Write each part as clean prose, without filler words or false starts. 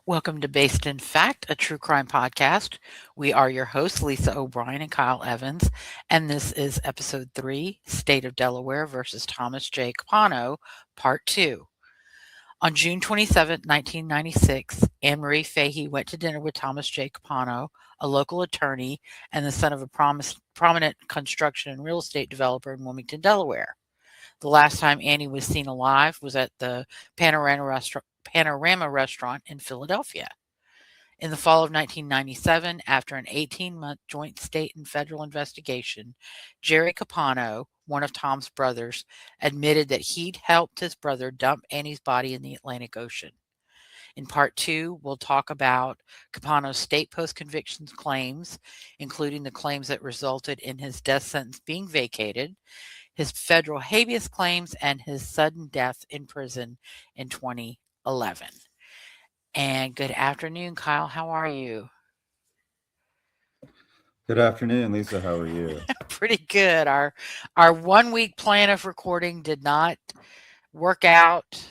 Welcome to Based in Fact, a true crime podcast. We are your hosts, Lisa O'Brien and Kyle Evans, and this is episode 3, State of Delaware versus Thomas J. Capano, part 2. On June 27, 1996, Marie Fahey went to dinner with Thomas J. Capano, a local attorney and the son of a prominent construction and real estate developer in Wilmington, Delaware. The last time Annie was seen alive was at the Panorama Restaurant in Philadelphia. In the fall of 1997, after an 18-month joint state and federal investigation, Gerry Capano, one of Tom's brothers, admitted that he'd helped his brother dump Annie's body in the Atlantic Ocean. In part 2, we'll talk about Capano's state post-conviction claims, including the claims that resulted in his death sentence being vacated, his federal habeas claims, and his sudden death in prison in 2011. And good afternoon, Kyle. How are you? Good afternoon, Lisa. How are you? Pretty good. Our 1 week plan of recording did not work out.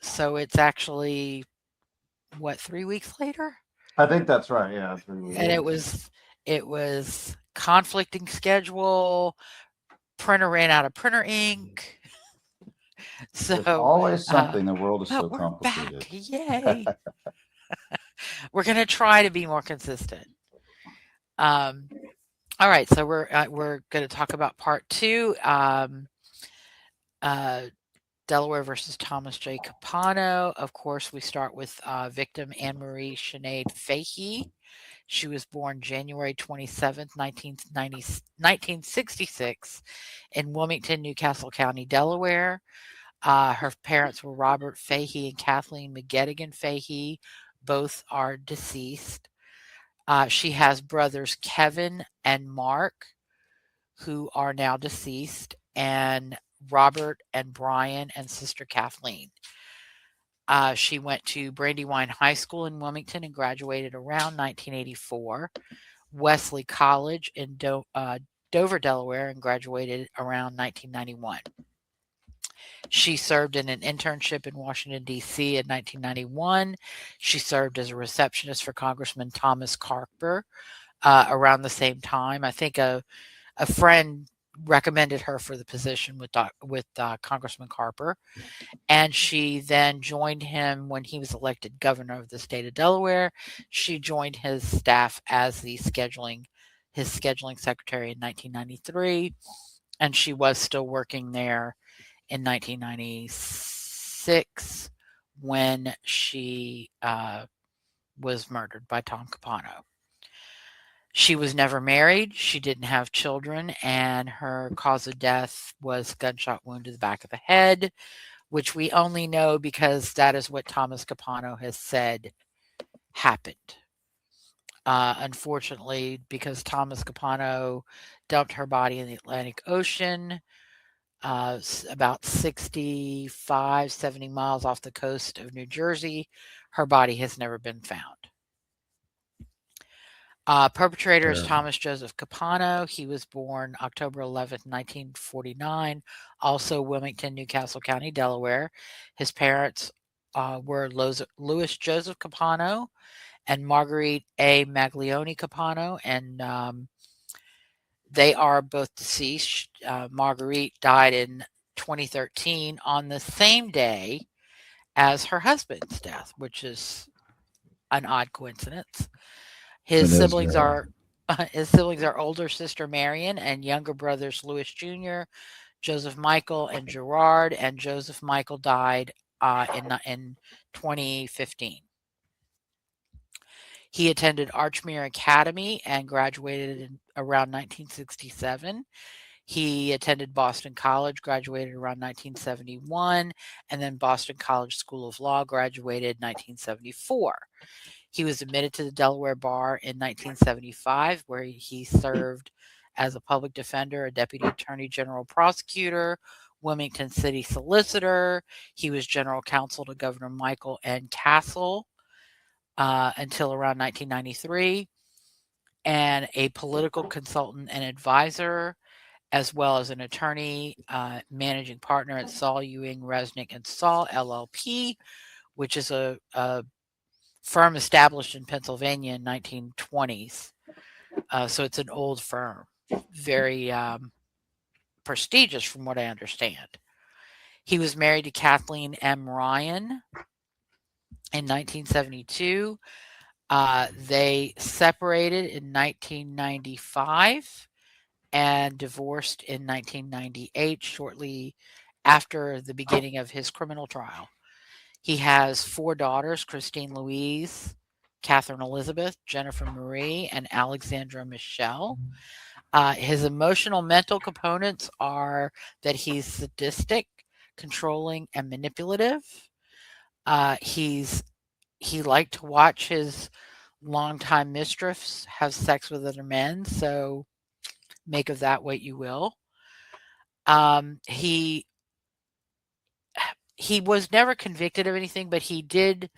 So it's actually 3 weeks later? I think that's right. Yeah, 3 weeks. And it was conflicting schedule. Printer ran out of printer ink. So There's always something. The world is so we're complicated. back. Yay. We're going to try to be more consistent. All right, so we're going to talk about part 2, Delaware versus Thomas J. Capano. Of course, we start with victim Anne Marie Fahey. She was born January 27th, 1966 in Wilmington, Newcastle County, Delaware. Her parents were Robert Fahey and Kathleen McGettigan Fahey. Both are deceased. She has brothers Kevin and Mark, who are now deceased, and Robert and Brian and sister Kathleen. She went to Brandywine High School in Wilmington and graduated around 1984. Wesley College in Dover, Delaware, and graduated around 1991. She served in an internship in Washington, D.C. in 1991. She served as a receptionist for Congressman Thomas Carper around the same time. I think a friend recommended her for the position with Congressman Carper. And she then joined him when he was elected governor of the state of Delaware. She joined his staff as his scheduling secretary in 1993. And she was still working there in 1996 when she was murdered by Tom Capano. She was never married, she didn't have children, and her cause of death was gunshot wound to the back of the head, which we only know because that is what Thomas Capano has said happened. Unfortunately, because Thomas Capano dumped her body in the Atlantic Ocean, about 65, 70 miles off the coast of New Jersey. Her body has never been found. Perpetrator is Thomas Joseph Capano. He was born October 11th, 1949, also Wilmington, Newcastle County, Delaware. His parents were Louis Joseph Capano and Marguerite A. Maglione Capano, and they are both deceased. Marguerite died in 2013 on the same day as her husband's death, which is an odd coincidence. His siblings are older sister Marion and younger brothers Louis Jr., Joseph Michael, and Gerard. And Joseph Michael died in 2015. He attended Archmere Academy and graduated in around 1967. He attended Boston College, graduated around 1971, and then Boston College School of Law, graduated 1974. He was admitted to the Delaware Bar in 1975, where he served as a public defender, a deputy attorney general prosecutor, Wilmington City solicitor. He was general counsel to Governor Michael N. Castle until around 1993, and a political consultant and advisor, as well as an attorney, managing partner at Saul Ewing, Resnick, and Saul, LLP, which is a firm established in Pennsylvania in 1920s. So it's an old firm, very prestigious from what I understand. He was married to Kathleen M. Ryan in 1972. They separated in 1995 and divorced in 1998, shortly after the beginning of his criminal trial. He has four daughters: Christine Louise, Catherine Elizabeth, Jennifer Marie, and Alexandra Michelle. His emotional mental components are that he's sadistic, controlling, and manipulative. He liked to watch his longtime mistress have sex with other men, so make of that what you will. Um, he he was never convicted of anything, but he did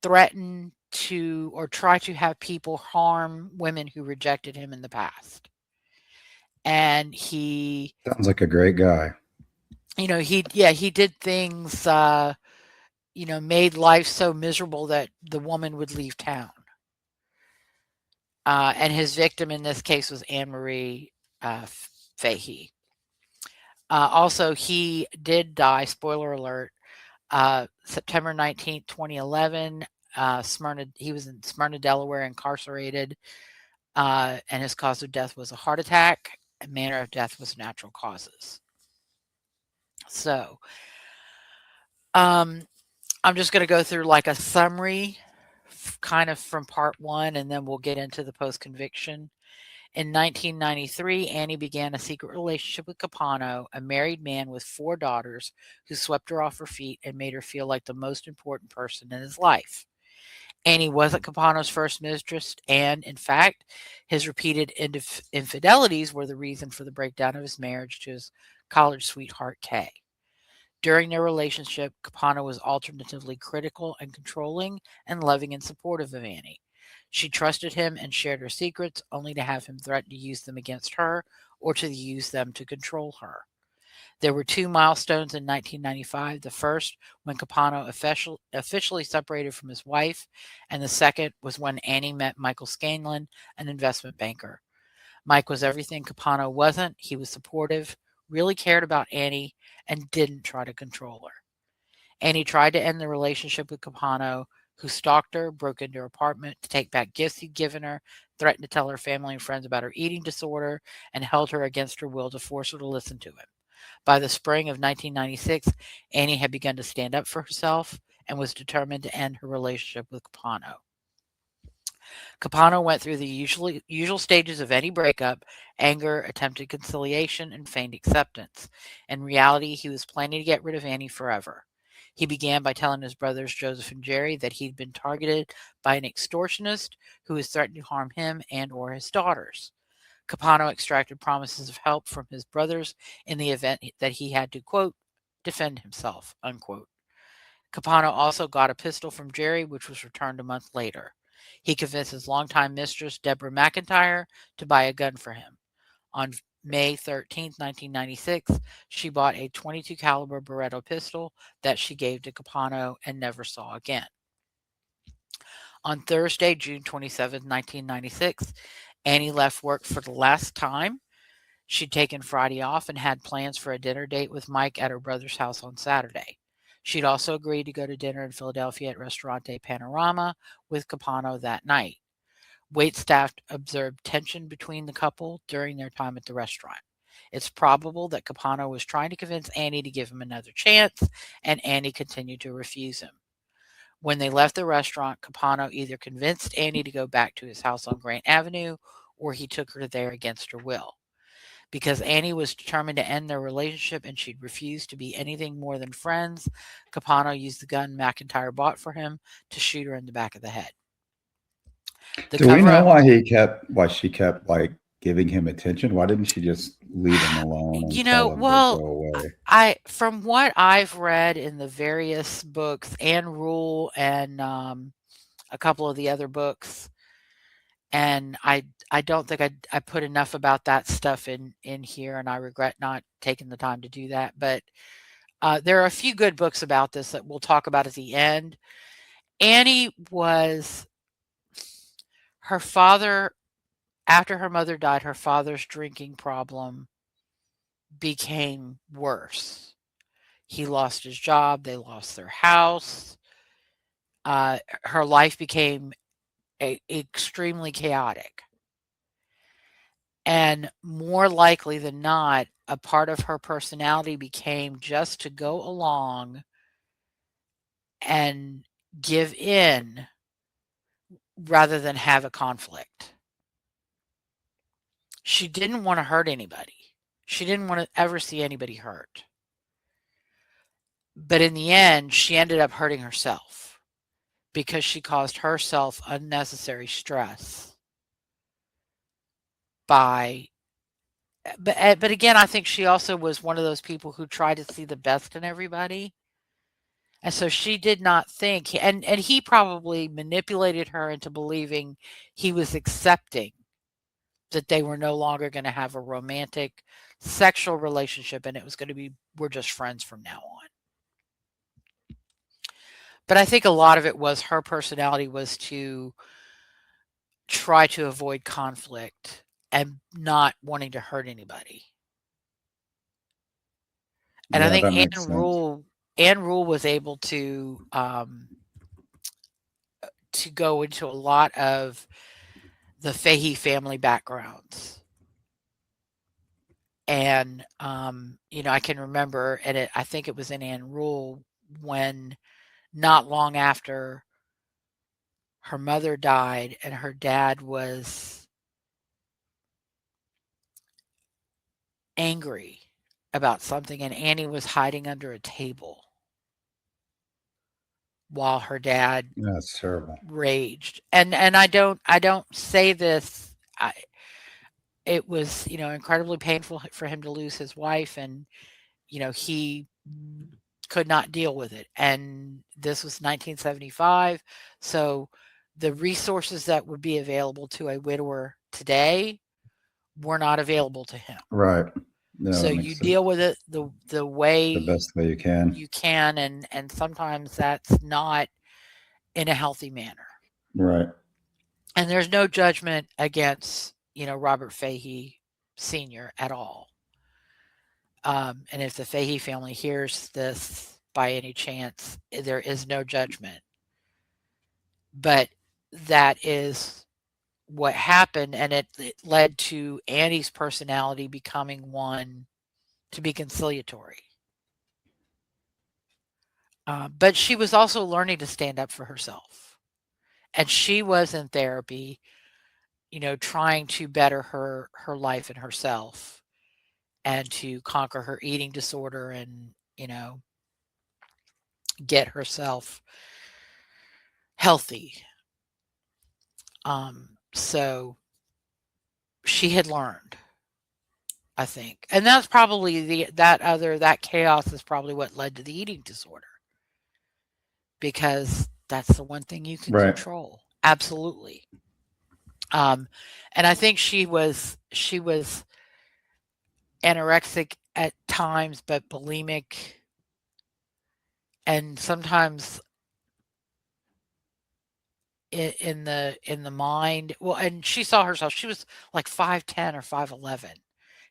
threaten to or try to have people harm women who rejected him in the past. And he, Sounds like a great guy. he did things, made life so miserable that the woman would leave town. And his victim in this case was Anne Marie Fahey. Also, he did die, spoiler alert, September 19th, 2011. He was in Smyrna, Delaware, incarcerated, and his cause of death was a heart attack. And manner of death was natural causes. So, um, I'm just going to go through like a summary, kind of from part one, and then we'll get into the post conviction. In 1993, Annie began a secret relationship with Capano, a married man with four daughters who swept her off her feet and made her feel like the most important person in his life. Annie wasn't Capano's first mistress, and in fact, his repeated infidelities were the reason for the breakdown of his marriage to his college sweetheart, Kay. During their relationship, Capano was alternatively critical and controlling, and loving and supportive of Annie. She trusted him and shared her secrets, only to have him threaten to use them against her or to use them to control her. There were two milestones in 1995. The first, when Capano officially separated from his wife, and the second was when Annie met Michael Scanlon, an investment banker. Mike was everything Capano wasn't. He was supportive, really cared about Annie, and didn't try to control her. Annie tried to end the relationship with Capano, who stalked her, broke into her apartment to take back gifts he'd given her, threatened to tell her family and friends about her eating disorder, and held her against her will to force her to listen to him. By the spring of 1996, Annie had begun to stand up for herself and was determined to end her relationship with Capano. Capano went through the usual stages of any breakup: anger, attempted conciliation, and feigned acceptance. In reality, he was planning to get rid of Annie forever. He began by telling his brothers Joseph and Gerry that he'd been targeted by an extortionist who was threatening to harm him and or his daughters. Capano extracted promises of help from his brothers in the event that he had to, quote, defend himself, unquote. Capano also got a pistol from Gerry, which was returned a month later. He convinced his longtime mistress, Deborah McIntyre, to buy a gun for him. On May 13th, 1996, she bought a .22 caliber Beretta pistol that she gave to Capano and never saw again. On Thursday, June 27th, 1996, Annie left work for the last time. She'd taken Friday off and had plans for a dinner date with Mike at her brother's house on Saturday. She'd also agreed to go to dinner in Philadelphia at Ristorante Panorama with Capano that night. Waitstaff observed tension between the couple during their time at the restaurant. It's probable that Capano was trying to convince Annie to give him another chance, and Annie continued to refuse him. When they left the restaurant, Capano either convinced Annie to go back to his house on Grant Avenue, or he took her there against her will. Because Annie was determined to end their relationship and she'd refused to be anything more than friends, Capano used the gun McIntyre bought for him to shoot her in the back of the head. Do we know why she kept like giving him attention? Why didn't she just leave him alone and tell him to go away? From what I've read in the various books, Anne Rule and a couple of the other books, and I don't think I put enough about that stuff in here, and I regret not taking the time to do that. But There are a few good books about this that we'll talk about at the end. Annie was her father, after her mother died, her father's drinking problem became worse. He lost his job, they lost their house. Her life became extremely chaotic. And more likely than not, a part of her personality became just to go along and give in rather than have a conflict. She didn't want to hurt anybody. She didn't want to ever see anybody hurt. But in the end, she ended up hurting herself because she caused herself unnecessary stress by but again, I think she also was one of those people who tried to see the best in everybody. And so she did not think, and he probably manipulated her into believing he was accepting that they were no longer going to have a romantic sexual relationship and it was going to be, we're just friends from now on. But I think a lot of it was her personality was to try to avoid conflict and not wanting to hurt anybody. And I Yeah, think that makes sense. Anne Rule was able to go into a lot of the Fahey family backgrounds. And I can remember, and I think it was in Anne Rule when not long after her mother died and her dad was angry about something, and Annie was hiding under a table while her dad That's terrible. raged. And I don't say this. It was incredibly painful for him to lose his wife, and he could not deal with it. And this was 1975, so the resources that would be available to a widower today were not available to him. Right. No, So that you makes it deal with it the the way best way you can. you can, and sometimes that's not in a healthy manner. Right. And there's no judgment against, Robert Fahey Sr. at all. And if the Fahey family hears this by any chance, there is no judgment. But that is what happened, and it led to Annie's personality becoming one to be conciliatory. But she was also learning to stand up for herself. And she was in therapy, trying to better her life and herself and to conquer her eating disorder and, get herself healthy. So she had learned, I think. And that's probably that chaos is probably what led to the eating disorder because that's the one thing you can Right. control. Absolutely. And I think she was anorexic at times, but bulimic, and sometimes in the mind. Well, and she saw herself. She was like 5'10" or 5'11".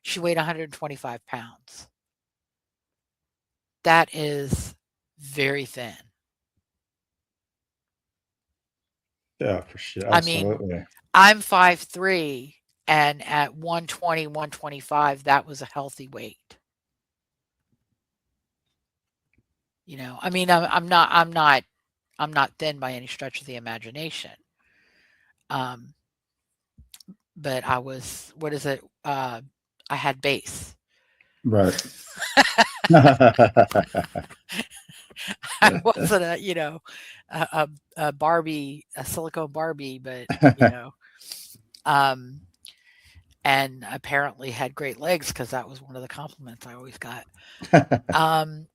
She weighed 125 pounds. That is very thin. Yeah, for sure. I mean, Absolutely. I'm 5'3", and at 120, 125, that was a healthy weight. I mean, I'm not thin by any stretch of the imagination. Um, but I was, what is it? I had base. Right. I wasn't a Barbie, a silicone Barbie, but um, and apparently had great legs because that was one of the compliments I always got. Um,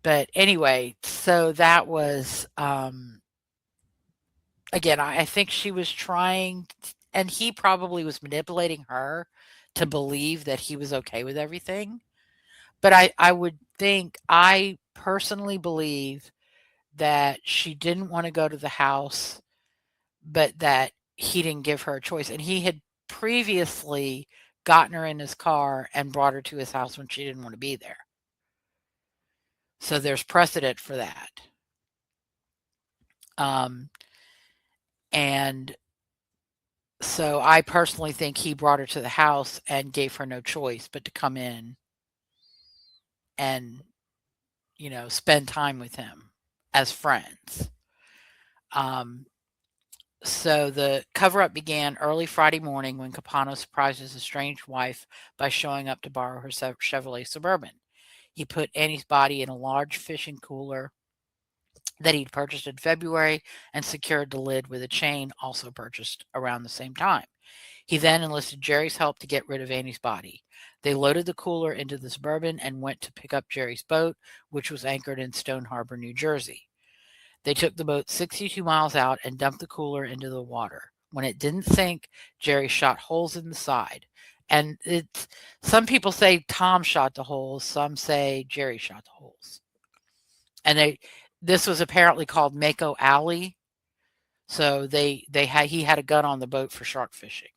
but anyway, so that was again, I think she was trying, and he probably was manipulating her to believe that he was okay with everything. But I personally believe that she didn't want to go to the house, but that he didn't give her a choice. And he had previously gotten her in his car and brought her to his house when she didn't want to be there. So there's precedent for that. Um, and so I personally think he brought her to the house and gave her no choice but to come in and, spend time with him as friends. Um, so the cover up began early Friday morning when Capano surprised his estranged wife by showing up to borrow her Chevrolet Suburban. He put Annie's body in a large fishing cooler that he'd purchased in February and secured the lid with a chain also purchased around the same time. He then enlisted Gerry's help to get rid of Annie's body. They loaded the cooler into the Suburban and went to pick up Gerry's boat, which was anchored in Stone Harbor, New Jersey. They took the boat 62 miles out and dumped the cooler into the water. When it didn't sink, Gerry shot holes in the side. And some people say Tom shot the holes, some say Gerry shot the holes. And this was apparently called Mako Alley. So he had a gun on the boat for shark fishing.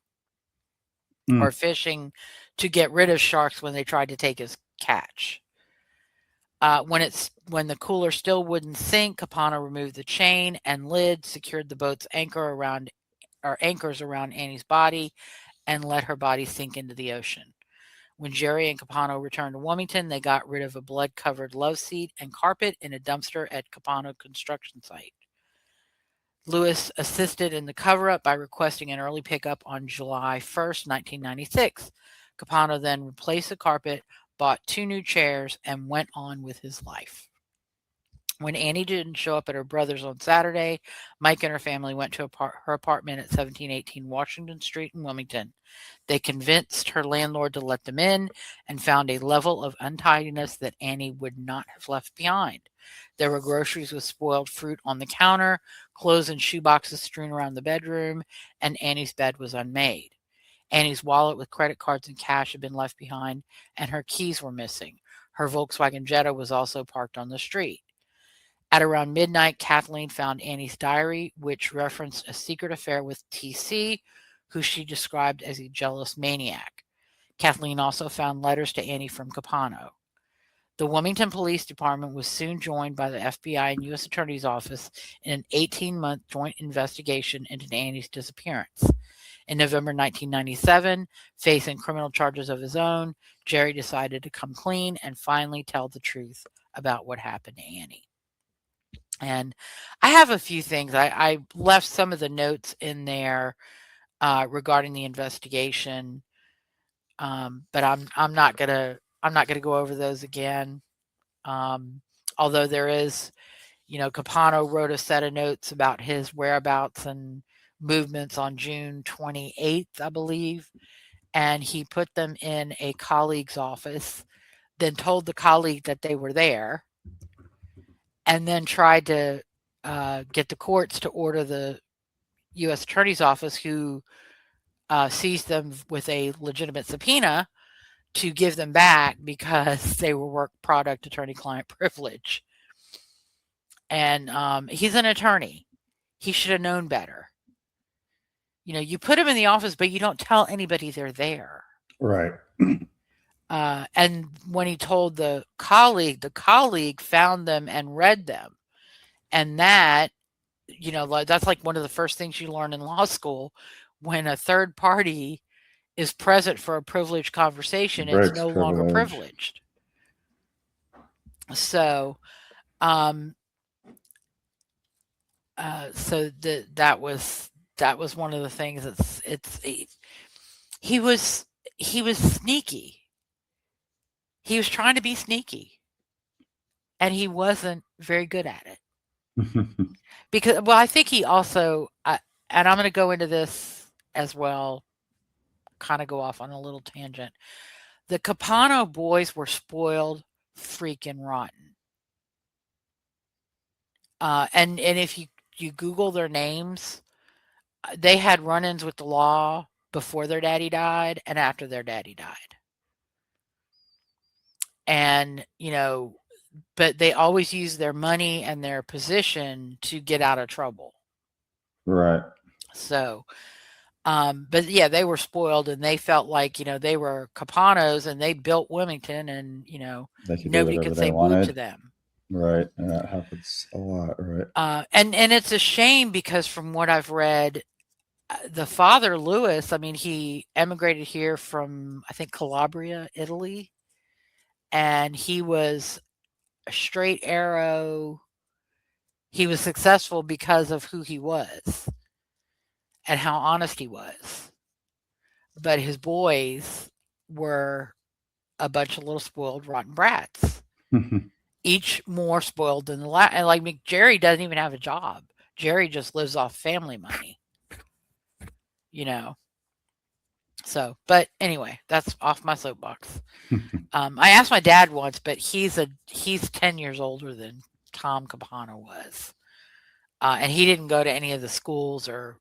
Or fishing to get rid of sharks when they tried to take his catch. When the cooler still wouldn't sink, Capano removed the chain and lid, secured the boat's anchors around Annie's body, and let her body sink into the ocean. When Gerry and Capano returned to Wilmington, they got rid of a blood-covered love seat and carpet in a dumpster at Capano construction site. Lewis assisted in the cover-up by requesting an early pickup on July 1st, 1996. Capano then replaced the carpet, bought 2 new chairs, and went on with his life. When Annie didn't show up at her brother's on Saturday, Mike and her family went to her apartment at 1718 Washington Street in Wilmington. They convinced her landlord to let them in and found a level of untidiness that Annie would not have left behind. There were groceries with spoiled fruit on the counter, clothes and shoeboxes strewn around the bedroom, and Annie's bed was unmade. Annie's wallet with credit cards and cash had been left behind, and her keys were missing. Her Volkswagen Jetta was also parked on the street. At around midnight, Kathleen found Annie's diary, which referenced a secret affair with TC, who she described as a jealous maniac. Kathleen also found letters to Annie from Capano. The Wilmington Police Department was soon joined by the FBI and U.S. Attorney's Office in an 18-month joint investigation into Annie's disappearance. In November 1997, facing criminal charges of his own, Gerry decided to come clean and finally tell the truth about what happened to Annie. And I have a few things. I left some of the notes in there regarding the investigation, but I'm not gonna go over those again. Although there is, Capano wrote a set of notes about his whereabouts and movements on June 28th, I believe, and he put them in a colleague's office, then told the colleague that they were there, and then tried to get the courts to order the U.S. Attorney's Office, who seized them with a legitimate subpoena, to give them back because they were work product attorney-client privilege. And he's an attorney. He should have known better. You put him in the office, but you don't tell anybody they're there. Right. And when he told the colleague found them and read them. And that, that's like one of the first things you learn in law school. When a third party is present for a privileged conversation, it's no longer privileged. So, that was one of the things. He was sneaky. He was trying to be sneaky, and he wasn't very good at it. Because, I think he also, and I'm going to go into this as well, kind of go off on a little tangent. The Capano boys were spoiled freaking rotten. And if you Google their names, they had run-ins with the law before their daddy died and after their daddy died. And, but they always use their money and their position to get out of trouble. Right. So, but yeah, they were spoiled and they felt like, they were Capanos and they built Wilmington and, they could do nobody whatever could they say boo to wanted. them. Right. And that happens a lot. Right. And it's a shame because from what I've read, the father, Louis, I mean, he emigrated here from, I think, Calabria, Italy, and he was a straight arrow. He was successful because of who he was and how honest he was. But his boys were a bunch of little spoiled, rotten brats, each more spoiled than the last. And like Gerry doesn't even have a job. Gerry just lives off family money, you know. So, but anyway, that's off my soapbox. I asked my dad once, but he's 10 years older than Tom Capano was, and he didn't go to any of the schools or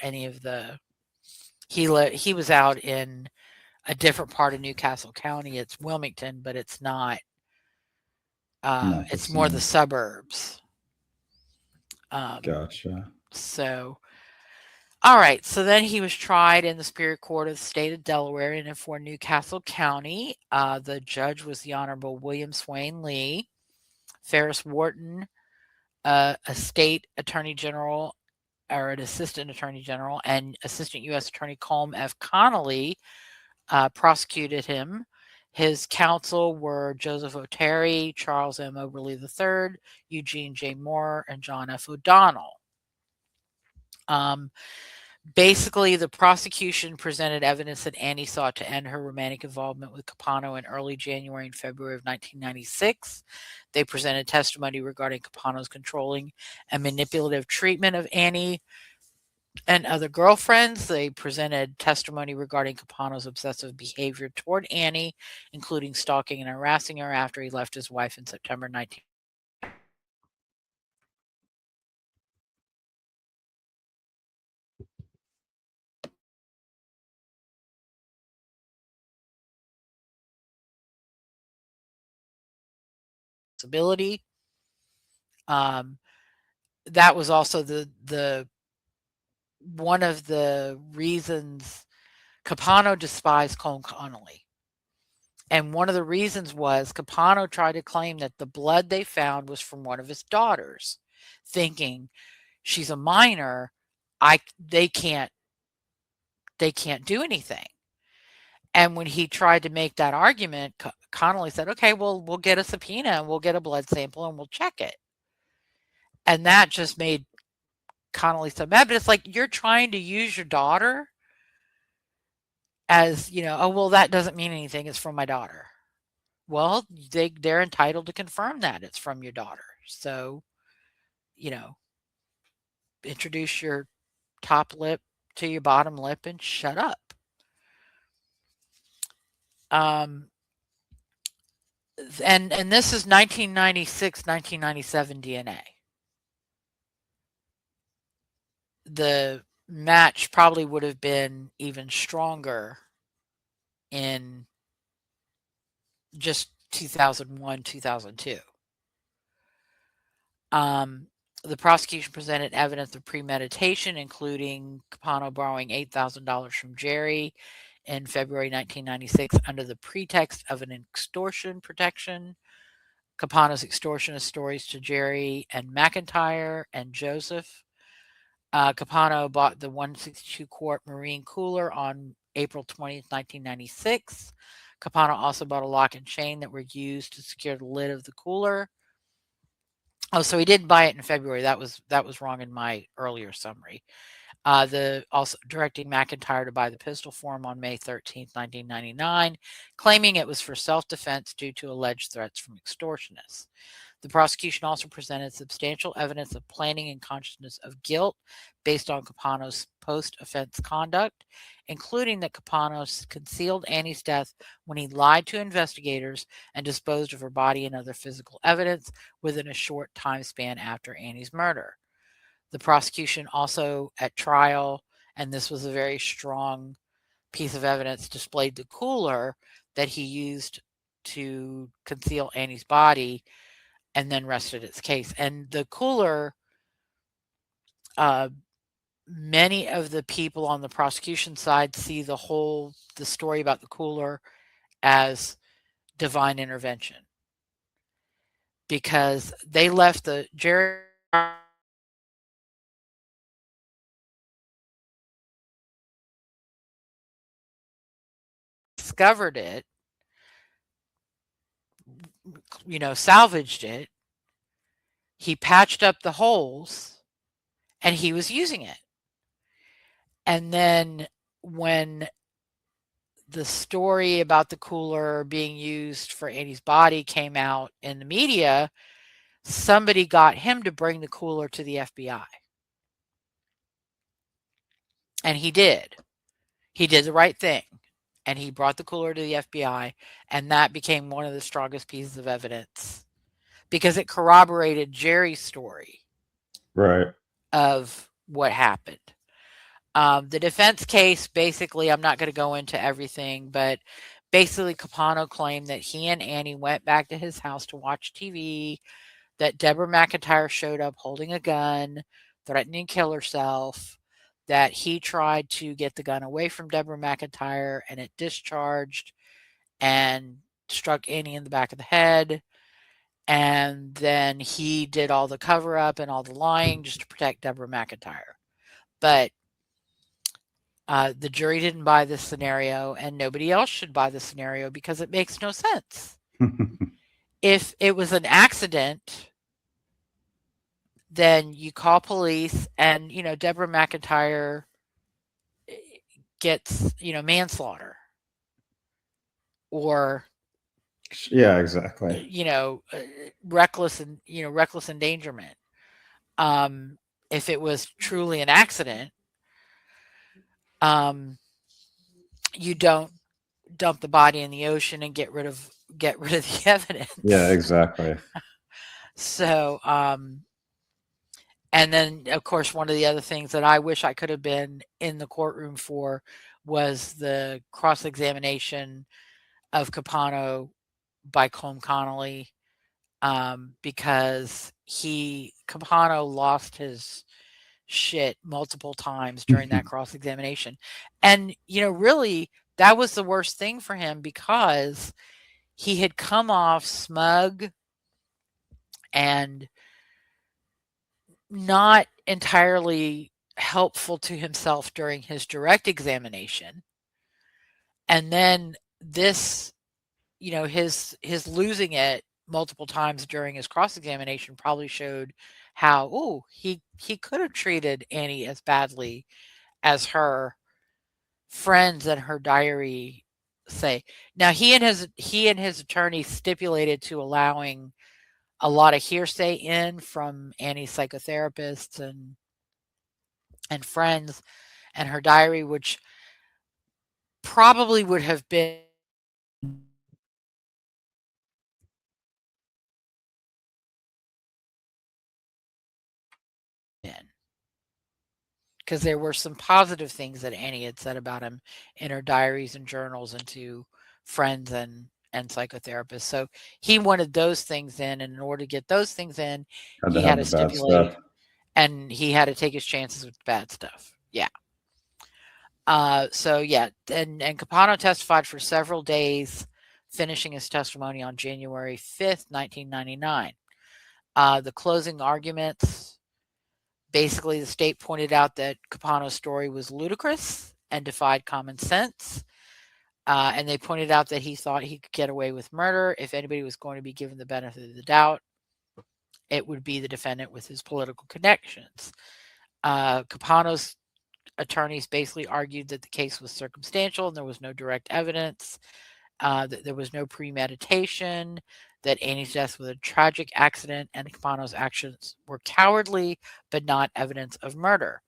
any of the. He was out in a different part of Newcastle County. It's Wilmington, but it's not. Not the It's more the same. suburbs. Gotcha. So, all right. So then he was tried in the Superior Court of the State of Delaware and for Newcastle County. The judge was the Honorable William Swain Lee. Ferris Wharton, a state attorney general or an assistant attorney general, and Assistant U.S. Attorney Colm F. Connolly prosecuted him. His counsel were Joseph O'Terry, Charles M. Oberle III, Eugene J. Moore, and John F. O'Donnell. Basically, the prosecution presented evidence that Annie sought to end her romantic involvement with Capano in early January and February of 1996. They presented testimony regarding Capano's controlling and manipulative treatment of Annie and other girlfriends. They presented testimony regarding Capano's obsessive behavior toward Annie, including stalking and harassing her after he left his wife in September 19. Um, that was also the one of the reasons Capano despised Colm Connolly. And one of the reasons was Capano tried to claim that the blood they found was from one of his daughters, thinking she's a minor, they can't do anything. And when he tried to make that argument, Connolly said, "Okay, well, we'll get a subpoena and we'll get a blood sample and we'll check it." And that just made Connolly so mad. But it's like you're trying to use your daughter as, oh, well, that doesn't mean anything. It's from my daughter. Well, they're entitled to confirm that it's from your daughter. So, introduce your top lip to your bottom lip and shut up. And this is 1996, 1997 DNA. The match probably would have been even stronger in just 2001, 2002. The prosecution presented evidence of premeditation, including Capano borrowing $8,000 from Gerry in February 1996 under the pretext of an extortion protection. Capano's extortionist stories to Gerry and McIntyre and Joseph. Capano bought the 162 quart marine cooler on April 20th, 1996. Capano also bought a lock and chain that were used to secure the lid of the cooler. Oh, so he didn't buy it in February. That was wrong in my earlier summary. Also directing McIntyre to buy the pistol for him on May 13th, 1999, claiming it was for self-defense due to alleged threats from extortionists. The prosecution also presented substantial evidence of planning and consciousness of guilt based on Capano's post-offense conduct, including that Capano concealed Annie's death when he lied to investigators and disposed of her body and other physical evidence within a short time span after Annie's murder. The prosecution also at trial, and this was a very strong piece of evidence, displayed the cooler that he used to conceal Annie's body and then rested its case. And the cooler, uh, many of the people on the prosecution side see the story about the cooler as divine intervention because they left the Gerry discovered it, salvaged it. He patched up the holes and he was using it. And then when the story about the cooler being used for Annie's body came out in the media, somebody got him to bring the cooler to the FBI. And he did. He did the right thing. And he brought the cooler to the FBI, and that became one of the strongest pieces of evidence because it corroborated Gerry's story of what happened. The defense case, basically, I'm not going to go into everything, but basically Capano claimed that he and Annie went back to his house to watch TV, that Deborah McIntyre showed up holding a gun, threatening to kill herself, that he tried to get the gun away from Deborah McIntyre and it discharged and struck Annie in the back of the head. And then he did all the cover up and all the lying just to protect Deborah McIntyre. But the jury didn't buy this scenario, and nobody else should buy the scenario because it makes no sense. If it was an accident, then you call police and, Deborah McIntyre gets, manslaughter or yeah, exactly. Reckless endangerment. If it was truly an accident, you don't dump the body in the ocean and get rid of the evidence. Yeah, exactly. So, and then, of course, one of the other things that I wish I could have been in the courtroom for was the cross-examination of Capano by Colm Connolly, because Capano lost his shit multiple times during that cross-examination. And, really, that was the worst thing for him because he had come off smug and not entirely helpful to himself during his direct examination. And then this, his losing it multiple times during his cross-examination probably showed how, he could have treated Annie as badly as her friends and her diary say. Now he and his attorney stipulated to allowing a lot of hearsay in from Annie's psychotherapists and friends and her diary, which probably would have been because there were some positive things that Annie had said about him in her diaries and journals and to friends and psychotherapists. So he wanted those things in, and in order to get those things in, he had to stipulate, and he had to take his chances with the bad stuff. Yeah. So yeah, and Capano testified for several days, finishing his testimony on January 5th, 1999. The closing arguments, basically the state pointed out that Capano's story was ludicrous and defied common sense. And they pointed out that he thought he could get away with murder. If anybody was going to be given the benefit of the doubt, it would be the defendant with his political connections. Capano's attorneys basically argued that the case was circumstantial and there was no direct evidence, that there was no premeditation, that Annie's death was a tragic accident, and Capano's actions were cowardly but not evidence of murder.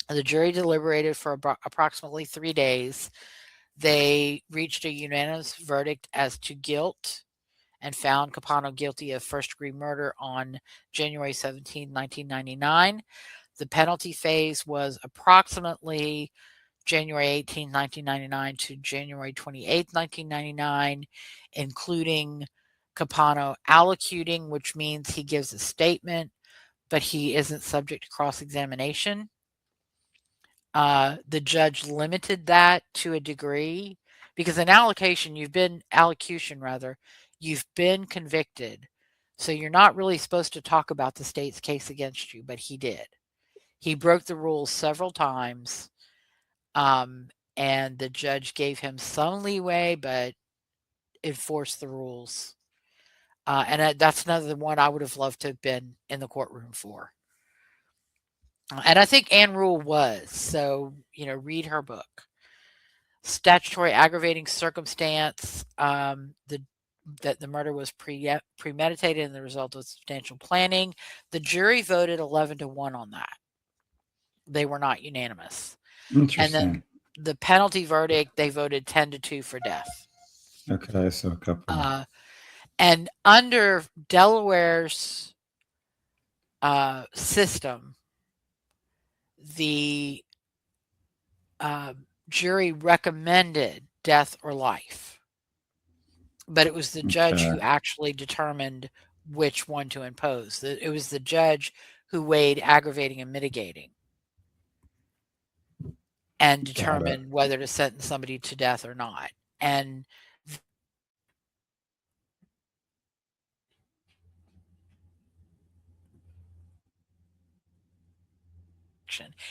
The jury deliberated for approximately 3 days. They reached a unanimous verdict as to guilt and found Capano guilty of first-degree murder on January 17, 1999. The penalty phase was approximately January 18, 1999 to January 28, 1999, including Capano allocuting, which means he gives a statement, but he isn't subject to cross-examination. The judge limited that to a degree because in allocution, you've been convicted. So you're not really supposed to talk about the state's case against you, but he did. He broke the rules several times. And the judge gave him some leeway, but enforced the rules. And that's another one I would have loved to have been in the courtroom for. And I think Ann Rule was. So, read her book. Statutory aggravating circumstance, that the murder was premeditated and the result of substantial planning. The jury voted 11-1 on that. They were not unanimous. Interesting. And then the penalty verdict, they voted 10-2 for death. Okay, so a couple. And under Delaware's system, the jury recommended death or life, but it was the judge who actually determined which one to impose. It was the judge who weighed aggravating and mitigating and determined whether to sentence somebody to death or not. And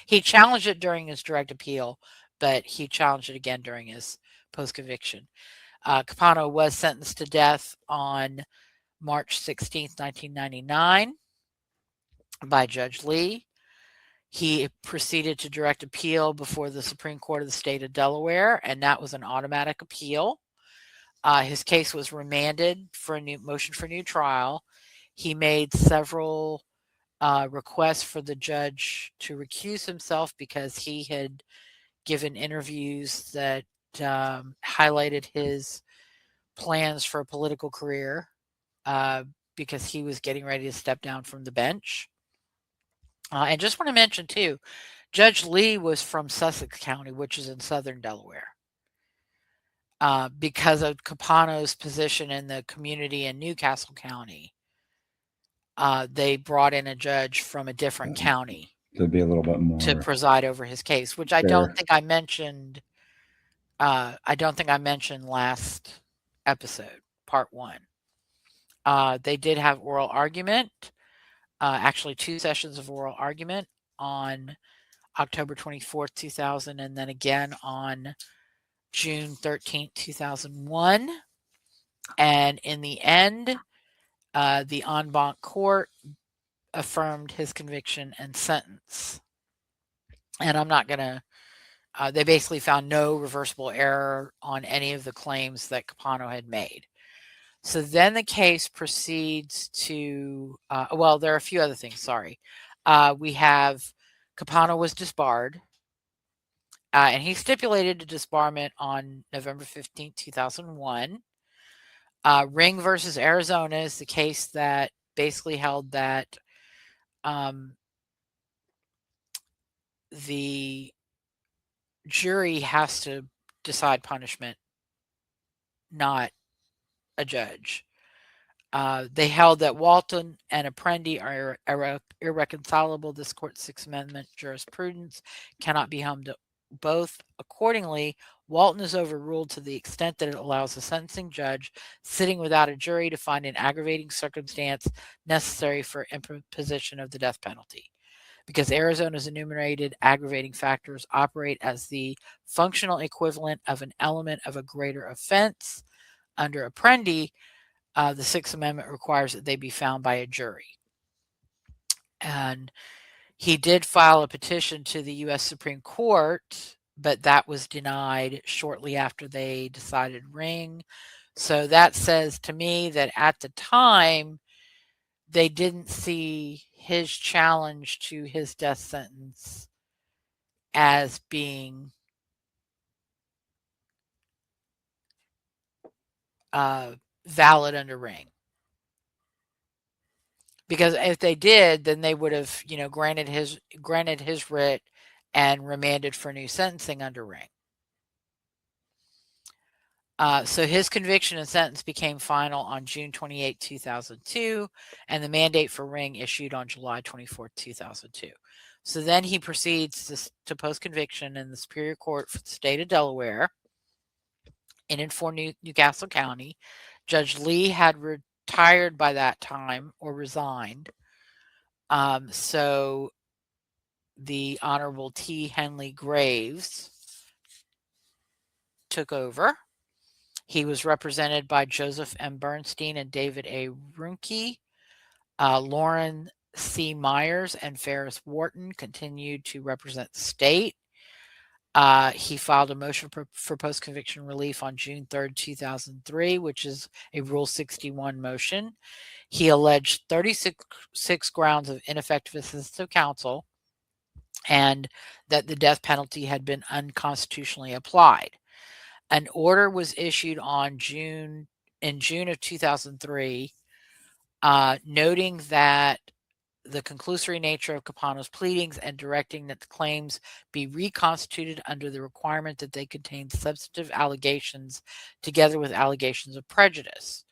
he challenged it during his direct appeal, but he challenged it again during his post-conviction. Capano was sentenced to death on March 16th, 1999 by Judge Lee. He proceeded to direct appeal before the Supreme Court of the State of Delaware, and that was an automatic appeal. His case was remanded for a new motion for new trial. He made several requests for the judge to recuse himself because he had given interviews that highlighted his plans for a political career because he was getting ready to step down from the bench. And just want to mention, too, Judge Lee was from Sussex County, which is in southern Delaware. Because of Capano's position in the community in Newcastle County, they brought in a judge from a different county to be a little bit more to preside over his case, which I don't think I mentioned. I don't think I mentioned last episode, part 1. They did have oral argument, actually 2 sessions of oral argument on October 24th, 2000, and then again on June 13th, 2001. And in the end, the en banc court affirmed his conviction and sentence. And I'm not going to, they basically found no reversible error on any of the claims that Capano had made. So then the case proceeds to, well, there are a few other things, sorry. We have Capano was disbarred, and he stipulated a disbarment on November 15th, 2001. Ring versus Arizona is the case that basically held that the jury has to decide punishment, not a judge. They held that Walton and Apprendi are irreconcilable. This court's Sixth Amendment jurisprudence cannot be held to both. Accordingly, Walton is overruled to the extent that it allows a sentencing judge sitting without a jury to find an aggravating circumstance necessary for imposition of the death penalty. Because Arizona's enumerated aggravating factors operate as the functional equivalent of an element of a greater offense, under Apprendi, the Sixth Amendment requires that they be found by a jury. And he did file a petition to the U.S. Supreme Court, but that was denied shortly after they decided Ring. So that says to me that at the time, they didn't see his challenge to his death sentence as being valid under Ring. Because if they did, then they would have, granted his writ and remanded for new sentencing under Ring. So his conviction and sentence became final on June 28, 2002, and the mandate for Ring issued on July 24, 2002. So then he proceeds to post-conviction in the Superior Court for the State of Delaware in for Newcastle County. Judge Lee had retired by that time or resigned. So the Honorable T. Henley Graves took over. He was represented by Joseph M. Bernstein and David A. Runke. Lauren C. Myers and Ferris Wharton continued to represent the state. He filed a motion for post-conviction relief on June 3rd, 2003, which is a Rule 61 motion. He alleged 36 grounds of ineffective assistance of counsel and that the death penalty had been unconstitutionally applied. An order was issued in June of 2003, noting that the conclusory nature of Capano's pleadings and directing that the claims be reconstituted under the requirement that they contain substantive allegations together with allegations of prejudice.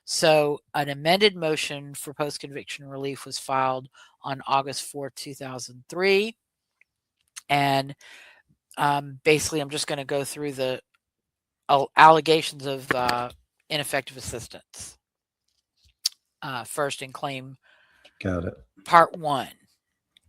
So an amended motion for post-conviction relief was filed on August 4, 2003. And basically, I'm just going to go through the allegations of ineffective assistance. First in claim part 1.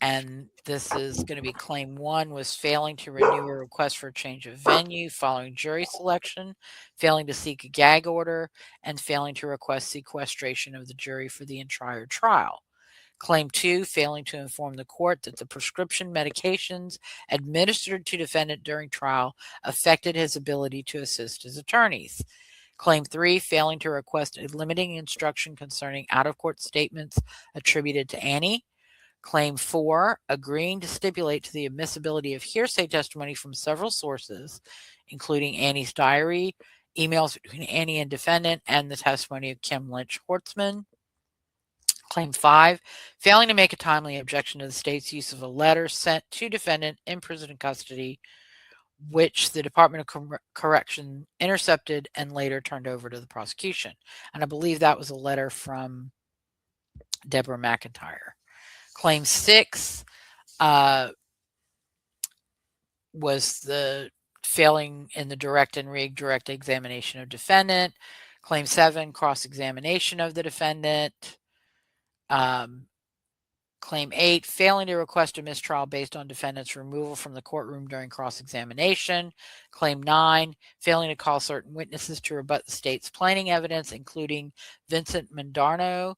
And this is going to be claim 1 was failing to renew a request for a change of venue following jury selection, failing to seek a gag order, and failing to request sequestration of the jury for the entire trial. Claim 2, failing to inform the court that the prescription medications administered to defendant during trial affected his ability to assist his attorneys. Claim 3, failing to request a limiting instruction concerning out-of-court statements attributed to Annie. Claim 4, agreeing to stipulate to the admissibility of hearsay testimony from several sources, including Annie's diary, emails between Annie and defendant, and the testimony of Kim Lynch-Hortzman. Claim 5, failing to make a timely objection to the state's use of a letter sent to defendant in prison custody, which the Department of Correction intercepted and later turned over to the prosecution. And I believe that was a letter from Deborah McIntyre. Claim 6 was the failing in the direct and redirect examination of defendant. Claim 7, cross-examination of the defendant. Claim 8, failing to request a mistrial based on defendant's removal from the courtroom during cross-examination. Claim 9, failing to call certain witnesses to rebut the state's planning evidence, including Vincent Mandarno,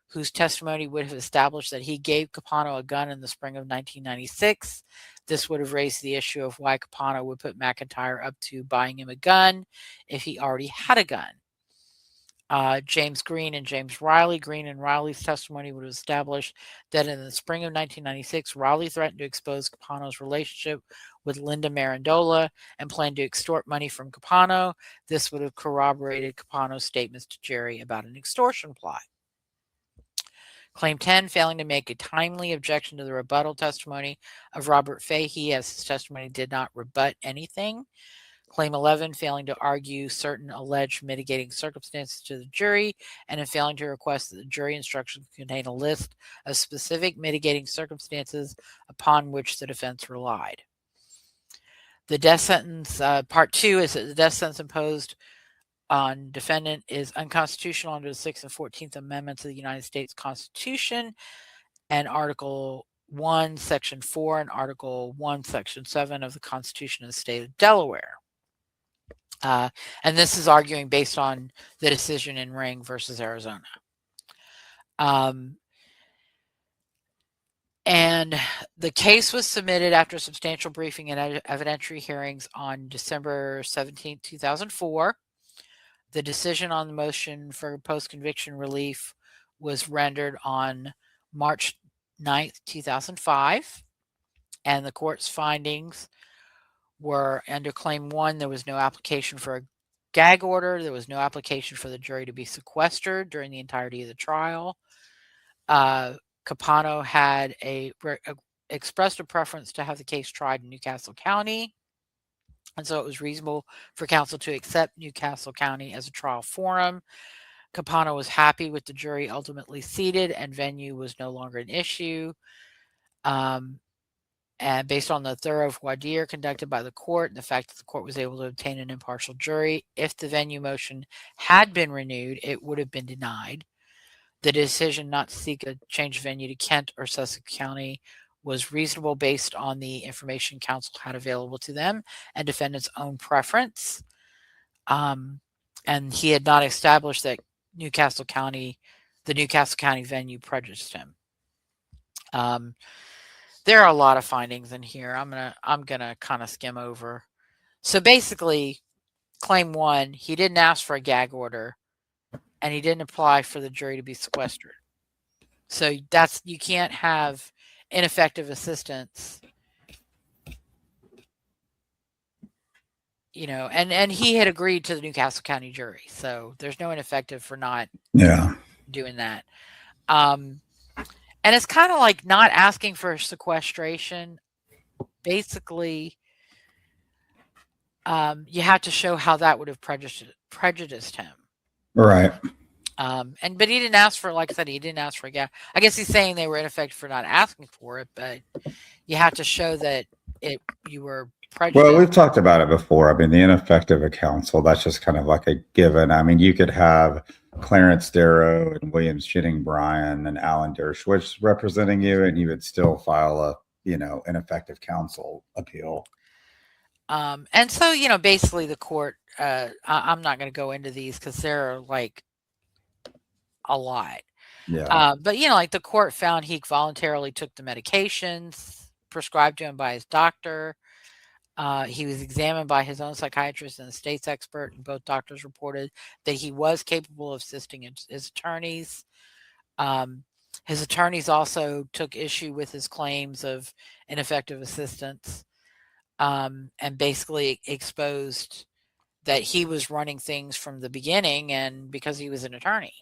whose testimony would have established that he gave Capano a gun in the spring of 1996. This would have raised the issue of why Capano would put McIntyre up to buying him a gun if he already had a gun. James Green and James Riley. Green and Riley's testimony would establish that in the spring of 1996, Riley threatened to expose Capano's relationship with Linda Marandola and planned to extort money from Capano. This would have corroborated Capano's statements to Gerry about an extortion plot. Claim 10, failing to make a timely objection to the rebuttal testimony of Robert Fahey, as his testimony did not rebut anything. Claim 11, failing to argue certain alleged mitigating circumstances to the jury, and in failing to request that the jury instructions contain a list of specific mitigating circumstances upon which the defense relied. The death sentence, part 2, is that the death sentence imposed on defendant is unconstitutional under the 6th and 14th Amendments of the United States Constitution and Article 1, Section 4, and Article 1, Section 7 of the Constitution of the State of Delaware. And this is arguing based on the decision in Ring versus Arizona. And the case was submitted after substantial briefing and evidentiary hearings on December 17, 2004. The decision on the motion for post-conviction relief was rendered on March 9th, 2005. And the court's findings were under Claim 1, there was no application for a gag order. There was no application for the jury to be sequestered during the entirety of the trial. Capano had a expressed a preference to have the case tried in Newcastle County, and so it was reasonable for counsel to accept Newcastle County as a trial forum. Capano was happy with the jury ultimately seated, and venue was no longer an issue. And based on the thorough voir dire conducted by the court and the fact that the court was able to obtain an impartial jury, if the venue motion had been renewed, it would have been denied. The decision not to seek a change of venue to Kent or Sussex County was reasonable based on the information counsel had available to them and defendant's own preference. And he had not established that the Newcastle County venue prejudiced him. There are a lot of findings in here. I'm gonna kind of skim over. So basically, claim 1, he didn't ask for a gag order, and he didn't apply for the jury to be sequestered. So you can't have ineffective assistance. And he had agreed to the Newcastle County jury, so there's no ineffective for not doing that. And it's kind of like not asking for sequestration. Basically, you have to show how that would have prejudiced him. Right. But he didn't ask for, like I said, he didn't ask for a gag. I guess he's saying they were ineffective for not asking for it, but you have to show that you were prejudiced. Well, we've talked about it before. I mean, the ineffective of counsel, that's just kind of like a given. I mean, you could have Clarence Darrow and Williams Jennings Bryan and Alan Dershowitz representing you, and you would still file a, ineffective counsel appeal. And so, basically the court, I'm not going to go into these because they're like a lot. Yeah. But, like the court found he voluntarily took the medications prescribed to him by his doctor. He was examined by his own psychiatrist and the state's expert, and both doctors reported that he was capable of assisting his attorneys. His attorneys also took issue with his claims of ineffective assistance, and basically exposed that he was running things from the beginning, and because he was an attorney.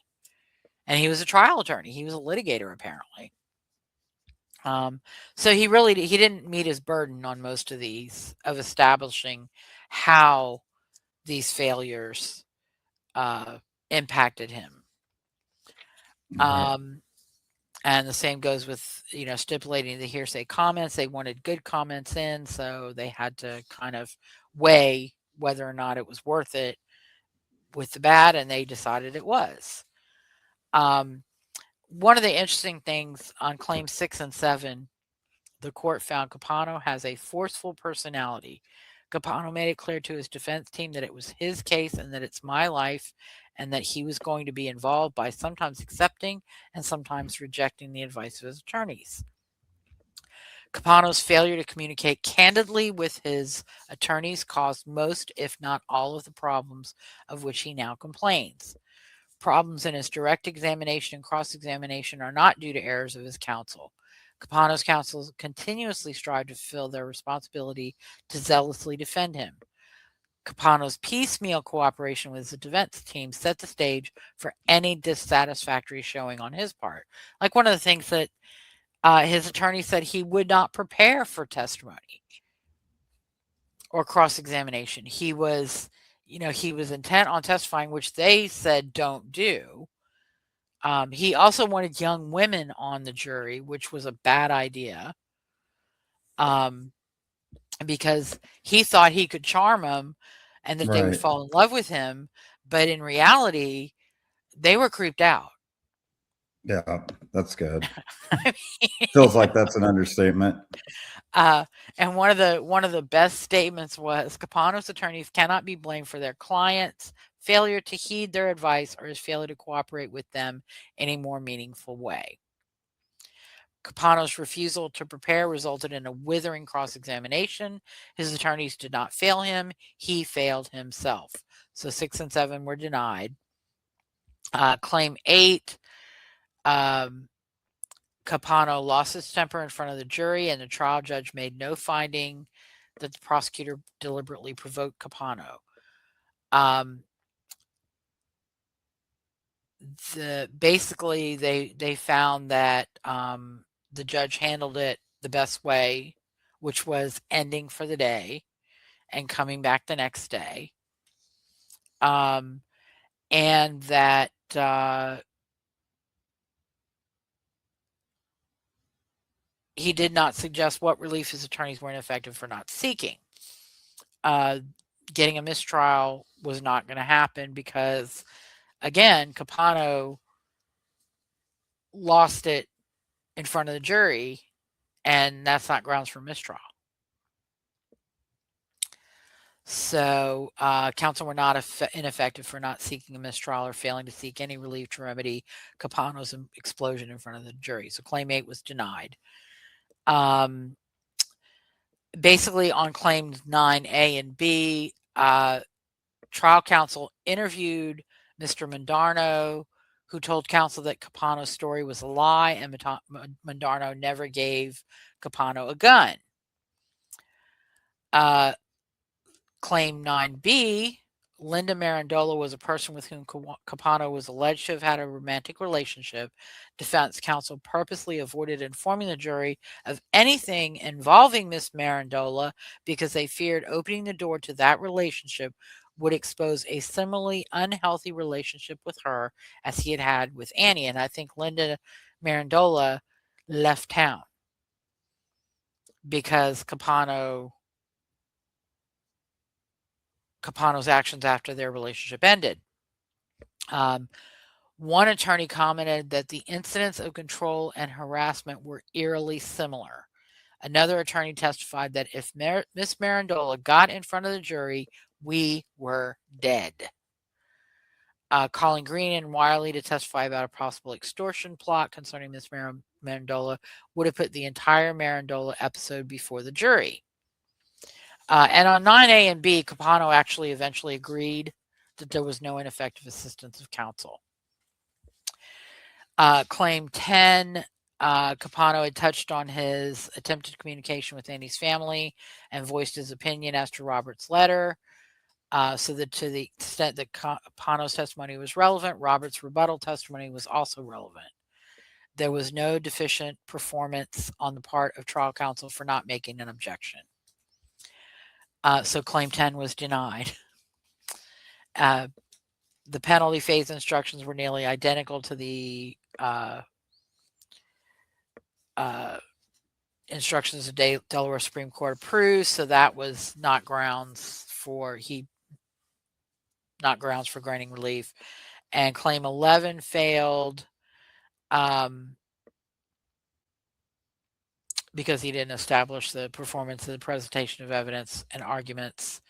And he was a trial attorney. He was a litigator, apparently. So he didn't meet his burden on most of these, of establishing how these failures impacted him. And the same goes with, stipulating the hearsay comments. They wanted good comments in, so they had to kind of weigh whether or not it was worth it with the bad, and they decided it was. One of the interesting things on claims 6 and 7, the court found Capano has a forceful personality. Capano made it clear to his defense team that it was his case and that it's my life, and that he was going to be involved by sometimes accepting and sometimes rejecting the advice of his attorneys. Capano's failure to communicate candidly with his attorneys caused most, if not all, of the problems of which he now complains. Problems in his direct examination and cross-examination are not due to errors of his counsel. Capano's counsel continuously strive to fulfill their responsibility to zealously defend him. Capano's piecemeal cooperation with the defense team set the stage for any dissatisfactory showing on his part. Like one of the things that his attorney said, he would not prepare for testimony or cross-examination. He was intent on testifying, which they said don't do. He also wanted young women on the jury, which was a bad idea, because he thought he could charm them and that they would fall in love with him. But in reality, they were creeped out. Yeah, that's good. Feels like that's an understatement. And one of the best statements was, Capano's attorneys cannot be blamed for their clients' failure to heed their advice or his failure to cooperate with them in a more meaningful way. Capano's refusal to prepare resulted in a withering cross-examination. His attorneys did not fail him. He failed himself. So 6 and 7 were denied. Claim 8, Capano lost his temper in front of the jury, and the trial judge made no finding that the prosecutor deliberately provoked Capano. Basically, they found that the judge handled it the best way, which was ending for the day and coming back the next day. Um, and that he did not suggest what relief his attorneys were ineffective for not seeking. Uh, Getting a mistrial was not going to happen because, again, Capano lost it in front of the jury, and that's not grounds for mistrial. So, counsel were not ineffective for not seeking a mistrial or failing to seek any relief to remedy Capano's explosion in front of the jury. So, claim 8 was denied. Basically, on claims 9A and B, trial counsel interviewed Mr. Mondarno, who told counsel that Capano's story was a lie and Mondarno never gave Capano a gun. Claim 9B, Linda Marandola was a person with whom Capano was alleged to have had a romantic relationship. Defense counsel purposely avoided informing the jury of anything involving Miss Marandola because they feared opening the door to that relationship would expose a similarly unhealthy relationship with her as he had had with Annie. And I think Linda Marandola left town because Capano's actions after their relationship ended. One attorney commented that the incidents of control and harassment were eerily similar. Another attorney testified that if Miss Marandola got in front of the jury, we were dead. Calling Green and Wiley to testify about a possible extortion plot concerning Miss Marandola would have put the entire Marandola episode before the jury. And on 9A and B, Capano actually eventually agreed that there was no ineffective assistance of counsel. Claim 10, Capano had touched on his attempted communication with Annie's family and voiced his opinion as to Robert's letter. So that to the extent that Capano's testimony was relevant, Robert's rebuttal testimony was also relevant. There was no deficient performance on the part of trial counsel for not making an objection. So claim 10 was denied. The penalty phase instructions were nearly identical to the instructions the Delaware Supreme Court approved, so that was not grounds for granting relief. And claim 11 failed because he didn't establish the performance of the presentation of evidence and arguments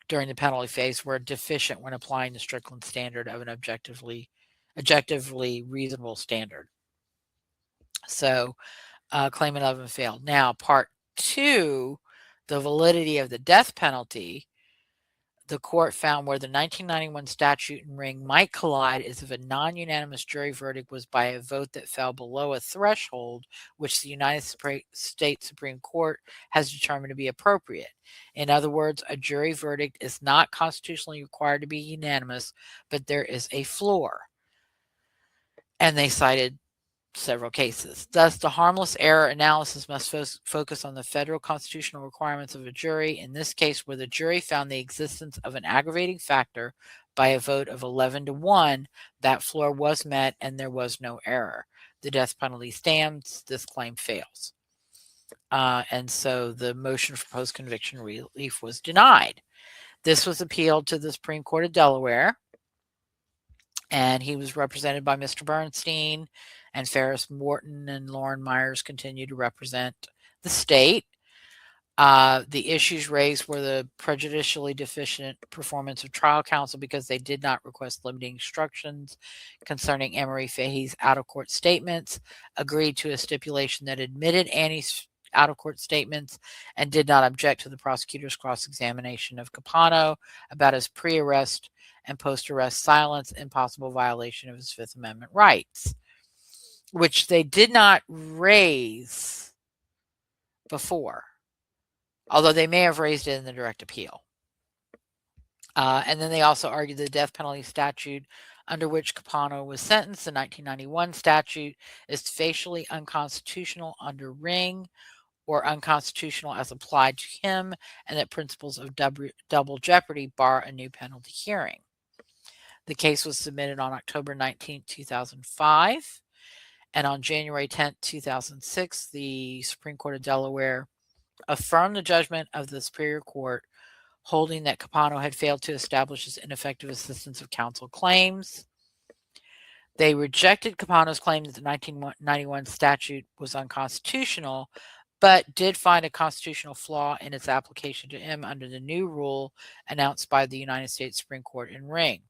during the penalty phase were deficient when applying the Strickland standard of an objectively reasonable standard. So claim 11 failed. Now, part 2, the validity of the death penalty, the court found where the 1991 statute and Ring might collide is if a non-unanimous jury verdict was by a vote that fell below a threshold which the United States Supreme Court has determined to be appropriate. In other words, a jury verdict is not constitutionally required to be unanimous, but there is a floor. And they cited several cases. Thus, the harmless error analysis must focus on the federal constitutional requirements of a jury, in this case where the jury found the existence of an aggravating factor by a vote of 11-1, that floor was met and there was no error. The death penalty stands, this claim fails. And so the motion for post-conviction relief was denied. This was appealed to the Supreme Court of Delaware, and he was represented by Mr. Bernstein, and Ferris Morton and Lauren Myers continued to represent the state. The issues raised were the prejudicially deficient performance of trial counsel because they did not request limiting instructions concerning Marie Fahey's out-of-court statements, agreed to a stipulation that admitted Annie's out-of-court statements, and did not object to the prosecutor's cross-examination of Capano about his pre-arrest and post-arrest silence and possible violation of his Fifth Amendment rights, which they did not raise before, although they may have raised it in the direct appeal. And then they also argued the death penalty statute under which Capano was sentenced, the 1991 statute, is facially unconstitutional under Ring, or unconstitutional as applied to him, and that principles of double jeopardy bar a new penalty hearing. The case was submitted on October 19, 2005, and on January 10, 2006, the Supreme Court of Delaware affirmed the judgment of the Superior Court, holding that Capano had failed to establish his ineffective assistance of counsel claims. They rejected Capano's claim that the 1991 statute was unconstitutional, but did find a constitutional flaw in its application to him under the new rule announced by the United States Supreme Court in Ring.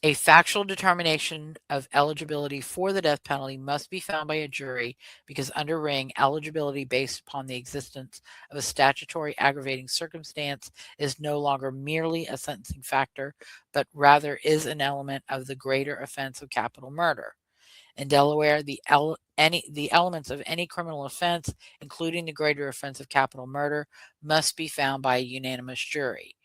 A factual determination of eligibility for the death penalty must be found by a jury because under Ring, eligibility based upon the existence of a statutory aggravating circumstance is no longer merely a sentencing factor, but rather is an element of the greater offense of capital murder. In Delaware, the elements of any criminal offense, including the greater offense of capital murder, must be found by a unanimous jury.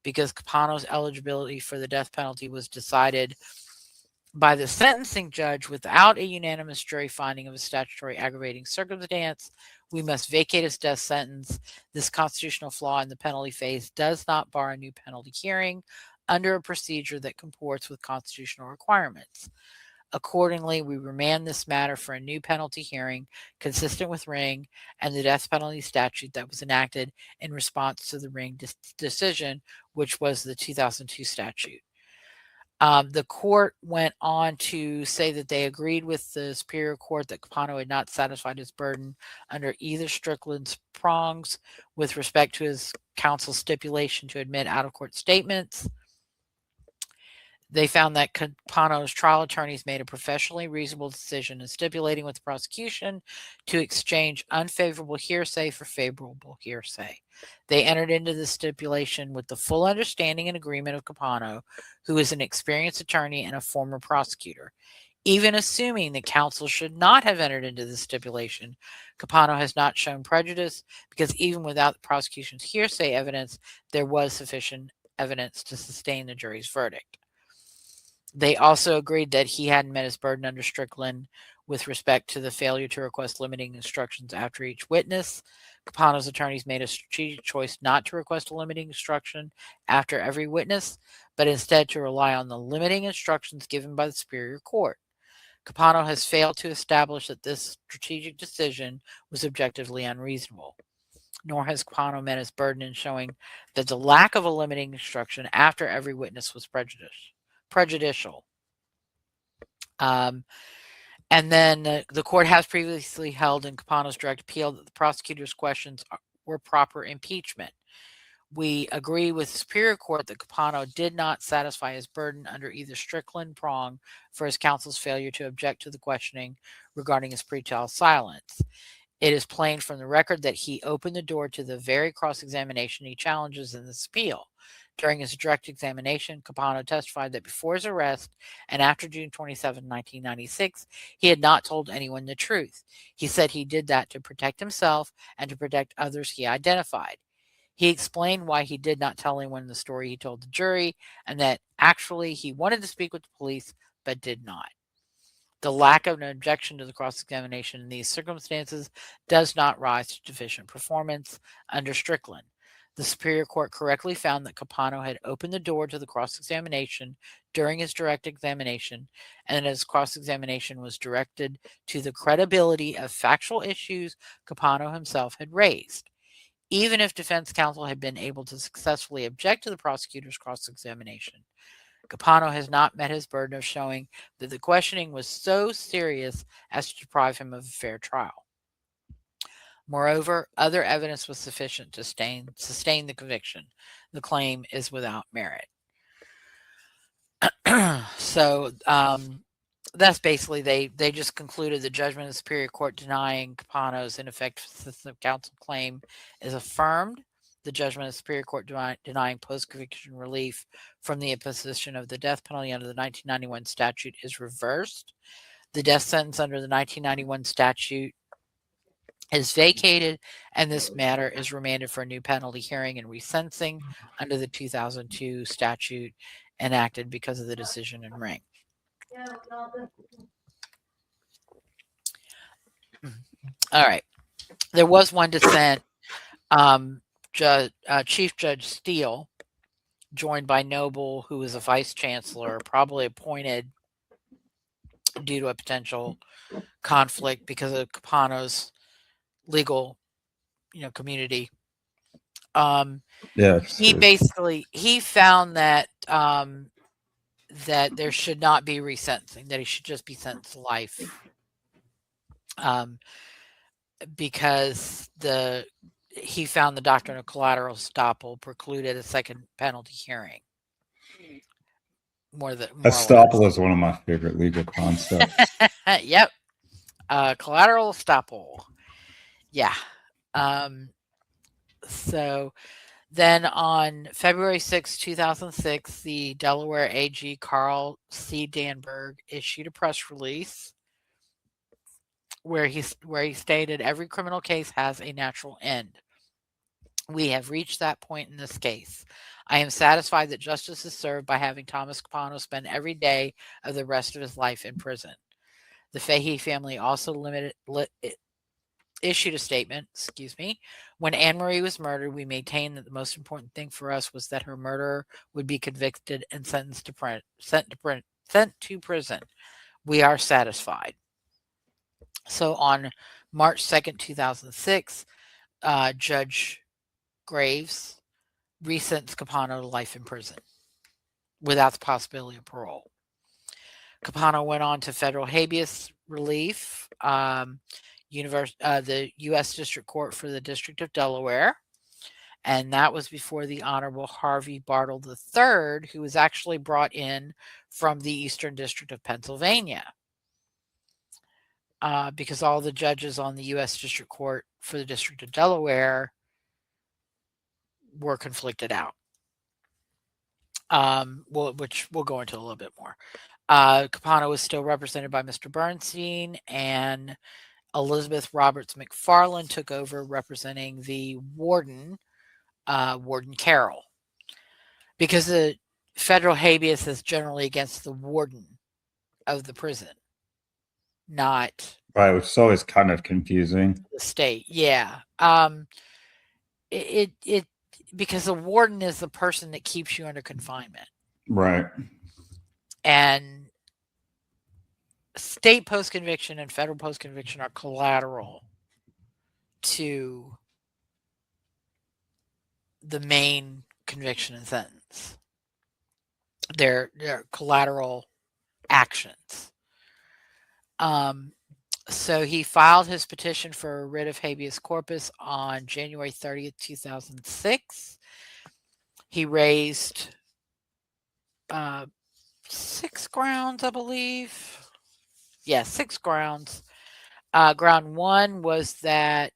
Because Capano's eligibility for the death penalty was decided by the sentencing judge without a unanimous jury finding of a statutory aggravating circumstance, we must vacate his death sentence. This constitutional flaw in the penalty phase does not bar a new penalty hearing under a procedure that comports with constitutional requirements. Accordingly, we remand this matter for a new penalty hearing consistent with Ring and the death penalty statute that was enacted in response to the Ring decision, which was the 2002 statute. The court went on to say that they agreed with the Superior Court that Capano had not satisfied his burden under either Strickland's prongs with respect to his counsel's stipulation to admit out-of-court statements. They found that Capano's trial attorneys made a professionally reasonable decision in stipulating with the prosecution to exchange unfavorable hearsay for favorable hearsay. They entered into the stipulation with the full understanding and agreement of Capano, who is an experienced attorney and a former prosecutor. Even assuming that counsel should not have entered into the stipulation, Capano has not shown prejudice because even without the prosecution's hearsay evidence, there was sufficient evidence to sustain the jury's verdict. They also agreed that he hadn't met his burden under Strickland with respect to the failure to request limiting instructions after each witness. Capano's attorneys made a strategic choice not to request a limiting instruction after every witness, but instead to rely on the limiting instructions given by the Superior Court. Capano has failed to establish that this strategic decision was objectively unreasonable, nor has Capano met his burden in showing that the lack of a limiting instruction after every witness was prejudicial. And then the court has previously held in Capano's direct appeal that the prosecutor's questions were proper impeachment. We agree with the Superior Court that Capano did not satisfy his burden under either Strickland prong for his counsel's failure to object to the questioning regarding his pretrial silence. It is plain from the record that he opened the door to the very cross-examination he challenges in this appeal. During his direct examination, Capano testified that before his arrest and after June 27, 1996, he had not told anyone the truth. He said he did that to protect himself and to protect others he identified. He explained why he did not tell anyone the story he told the jury, and that actually he wanted to speak with the police but did not. The lack of an objection to the cross-examination in these circumstances does not rise to deficient performance under Strickland. The Superior Court correctly found that Capano had opened the door to the cross-examination during his direct examination, and that his cross-examination was directed to the credibility of factual issues Capano himself had raised. Even if defense counsel had been able to successfully object to the prosecutor's cross-examination, Capano has not met his burden of showing that the questioning was so serious as to deprive him of a fair trial. Moreover, other evidence was sufficient to sustain the conviction. The claim is without merit. So that's basically, they just concluded the judgment of the Superior Court denying Capano's ineffective assistance of counsel claim is affirmed. The judgment of the Superior Court denying post-conviction relief from the imposition of the death penalty under the 1991 statute is reversed. The death sentence under the 1991 statute is vacated, and this matter is remanded for a new penalty hearing and resentencing under the 2002 statute enacted because of the decision in Ring. All right. There was one dissent. Um, Chief Judge Steele, joined by Noble, who was a vice chancellor, probably appointed due to a potential conflict because of Capano's legal, community. Um, Yes. he found that that there should not be resentencing, that he should just be sentenced to life, um, because he found the doctrine of collateral estoppel precluded a second penalty hearing. More or Estoppel is one of my favorite legal concepts. less. Yep. Collateral estoppel. Yeah. Um, so then on February 6, 2006, the Delaware AG Carl C. Danberg issued a press release where he stated every criminal case has a natural end. We have reached that point in this case. I am satisfied that justice is served by having Thomas Capano spend every day of the rest of his life in prison. The Fahey family also issued a statement, when Anne Marie was murdered, we maintained that the most important thing for us was that her murderer would be convicted and sent to prison. We are satisfied. So on March 2nd, 2006, Judge Graves resentenced Capano to life in prison without the possibility of parole. Capano went on to federal habeas relief, the U.S. District Court for the District of Delaware, and that was before the Honorable Harvey Bartle III, who was actually brought in from the Eastern District of Pennsylvania, because all the judges on the U.S. District Court for the District of Delaware were conflicted out. Which we'll go into a little bit more. Capano was still represented by Mr. Bernstein, and Elizabeth Roberts McFarland took over representing the warden, Warden Carroll, because the federal habeas is generally against the warden of the prison, not Right, which is always kind of confusing. the state. Yeah. It because the warden is the person that keeps you under confinement. Right. And state post-conviction and federal post-conviction are collateral to the main conviction and sentence. They're collateral actions. So he filed his petition for a writ of habeas corpus on January 30th, 2006. He raised 6 grounds, I believe. Yeah, 6 grounds. Ground 1 was that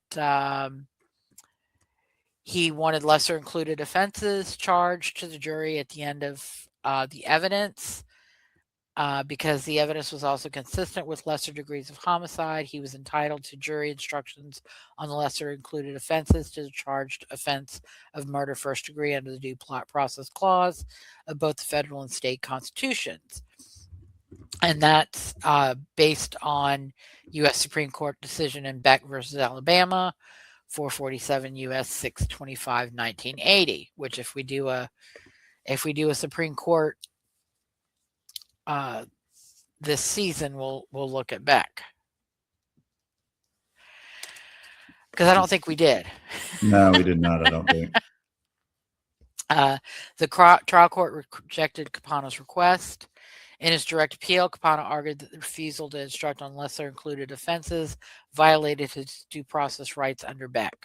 he wanted lesser included offenses charged to the jury at the end of the evidence. Because the evidence was also consistent with lesser degrees of homicide, he was entitled to jury instructions on the lesser included offenses to the charged offense of murder first degree under the Due Process Clause of both the federal and state constitutions. And that's based on U.S. Supreme Court decision in Beck versus Alabama, 447 U.S. 625 1980. Which, if we do a Supreme Court this season, we'll look at Beck, because I don't think we did. No, we did not. I don't think. The trial court rejected Capano's request. In his direct appeal, Capano argued that the refusal to instruct on lesser included offenses violated his due process rights under Beck.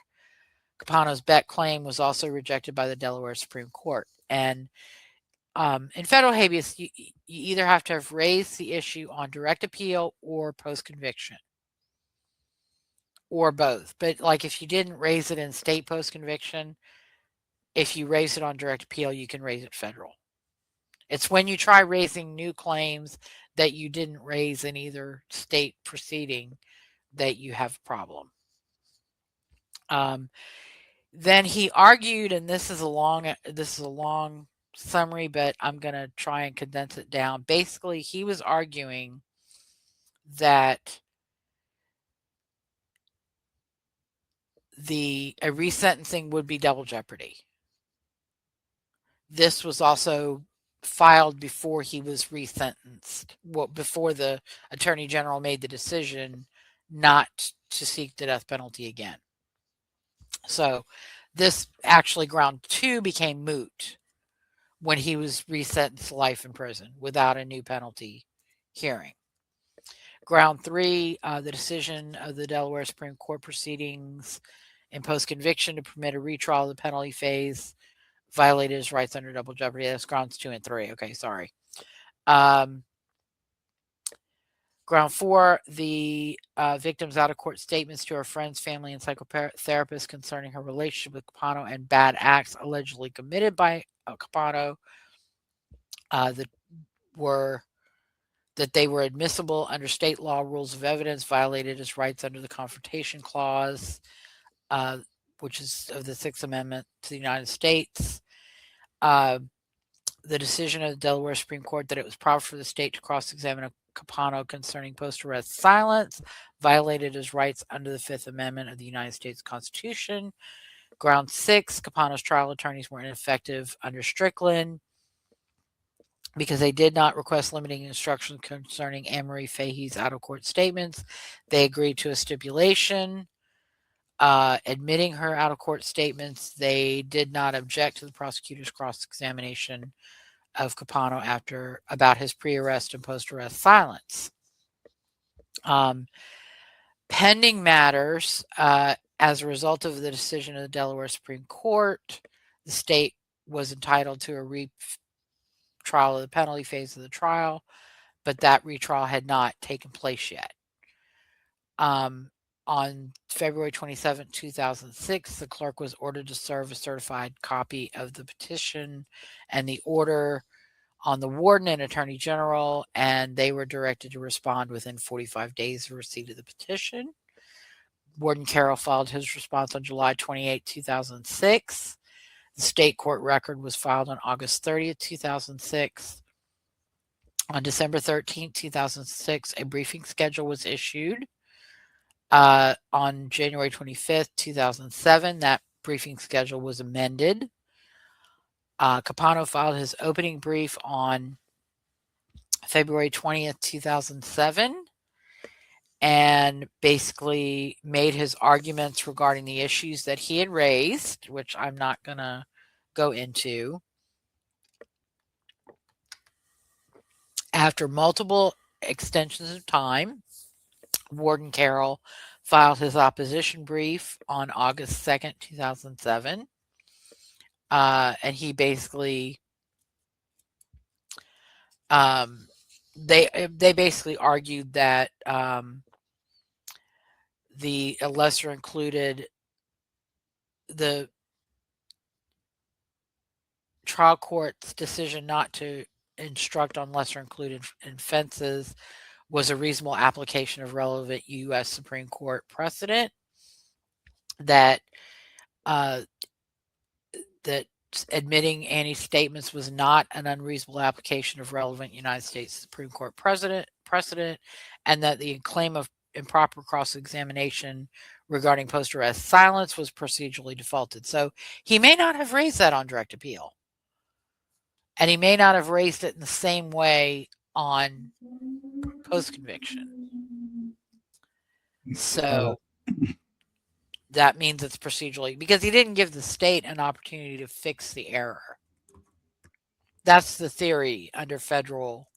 Capano's Beck claim was also rejected by the Delaware Supreme Court. And in federal habeas, you either have to have raised the issue on direct appeal or post-conviction, or both. But like, if you didn't raise it in state post-conviction, if you raise it on direct appeal, you can raise it federal. It's when you try raising new claims that you didn't raise in either state proceeding that you have a problem. Then he argued, and this is a long summary, but I'm going to try and condense it down. Basically, he was arguing that a resentencing would be double jeopardy. This was also filed before he was resentenced, well, before the Attorney General made the decision not to seek the death penalty again. So this actually, ground 2 became moot when he was resentenced to life in prison without a new penalty hearing. Ground 3, the decision of the Delaware Supreme Court proceedings in post-conviction to permit a retrial of the penalty phase violated his rights under double jeopardy. That's grounds 2 and 3. Okay, sorry. Ground 4, the victim's out-of-court statements to her friends, family, and psychotherapist concerning her relationship with Capano and bad acts allegedly committed by Capano that they were admissible under state law rules of evidence, violated his rights under the Confrontation Clause, which is of the Sixth Amendment to the United States. The decision of the Delaware Supreme Court that it was proper for the state to cross-examine Capano concerning post-arrest silence violated his rights under the Fifth Amendment of the United States Constitution. Ground 6, Capano's trial attorneys were ineffective under Strickland because they did not request limiting instructions concerning Marie Fahey's out-of-court statements. They agreed to a stipulation admitting her out-of-court statements. They did not object to the prosecutor's cross-examination of Capano about his pre-arrest and post-arrest silence. Pending matters, as a result of the decision of the Delaware Supreme Court, the state was entitled to a retrial of the penalty phase of the trial, but that retrial had not taken place yet. On February 27, 2006, the clerk was ordered to serve a certified copy of the petition and the order on the warden and attorney general, and they were directed to respond within 45 days of receipt of the petition. Warden Carroll filed his response on July 28, 2006. The state court record was filed on August 30, 2006. On December 13, 2006, a briefing schedule was issued. On January 25th, 2007, that briefing schedule was amended. Capano filed his opening brief on February 20th, 2007, and basically made his arguments regarding the issues that he had raised, which I'm not going to go into. After multiple extensions of time, Warden Carroll filed his opposition brief on August 2nd, 2007. And he basically, they basically argued that the lesser included, the trial court's decision not to instruct on lesser included offenses was a reasonable application of relevant U.S. Supreme Court precedent, that that admitting Annie's statements was not an unreasonable application of relevant United States Supreme Court precedent, and that the claim of improper cross-examination regarding post-arrest silence was procedurally defaulted. So he may not have raised that on direct appeal, and he may not have raised it in the same way on post-conviction. So that means it's procedurally, because he didn't give the state an opportunity to fix the error. That's the theory under federal,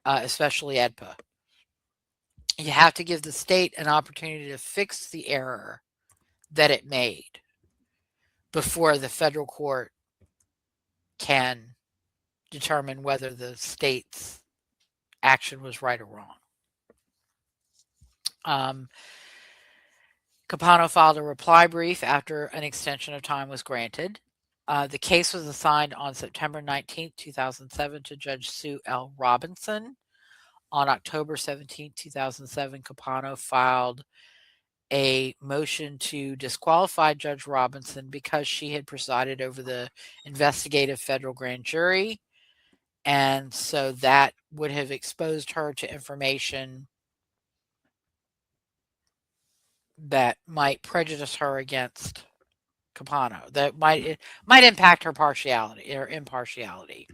especially AEDPA. You have to give the state an opportunity to fix the error that it made before the federal court can determine whether the state's action was right or wrong. Capano filed a reply brief after an extension of time was granted. The case was assigned on September 19, 2007 to Judge Sue L. Robinson. On October 17, 2007, Capano filed a motion to disqualify Judge Robinson because she had presided over the investigative federal grand jury, and so that would have exposed her to information that might prejudice her against Capano, that might impact her partiality or impartiality.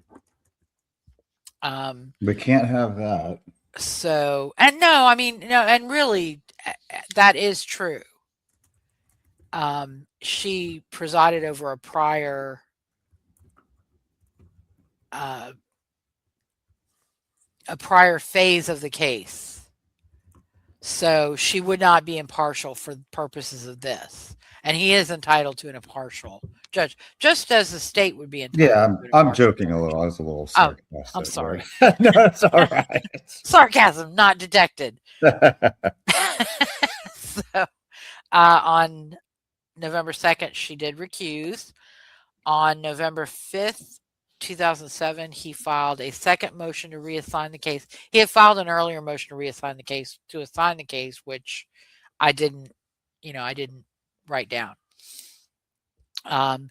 Um, We can't have that. so, and no, I mean, no, and really, that is true. She presided over uh, a prior phase of the case, so she would not be impartial for the purposes of this. And he is entitled to an impartial judge, just as the state would be entitled Yeah, to an I'm impartial joking a judge. little. I was a little Oh, I'm sarcastic there. sorry. No, it's all right. Sarcasm not detected. So, on November 2nd, she did recuse. On November 5th, 2007, he filed a second motion to reassign the case. He had filed an earlier motion to assign the case, which I didn't, I didn't write down. Um,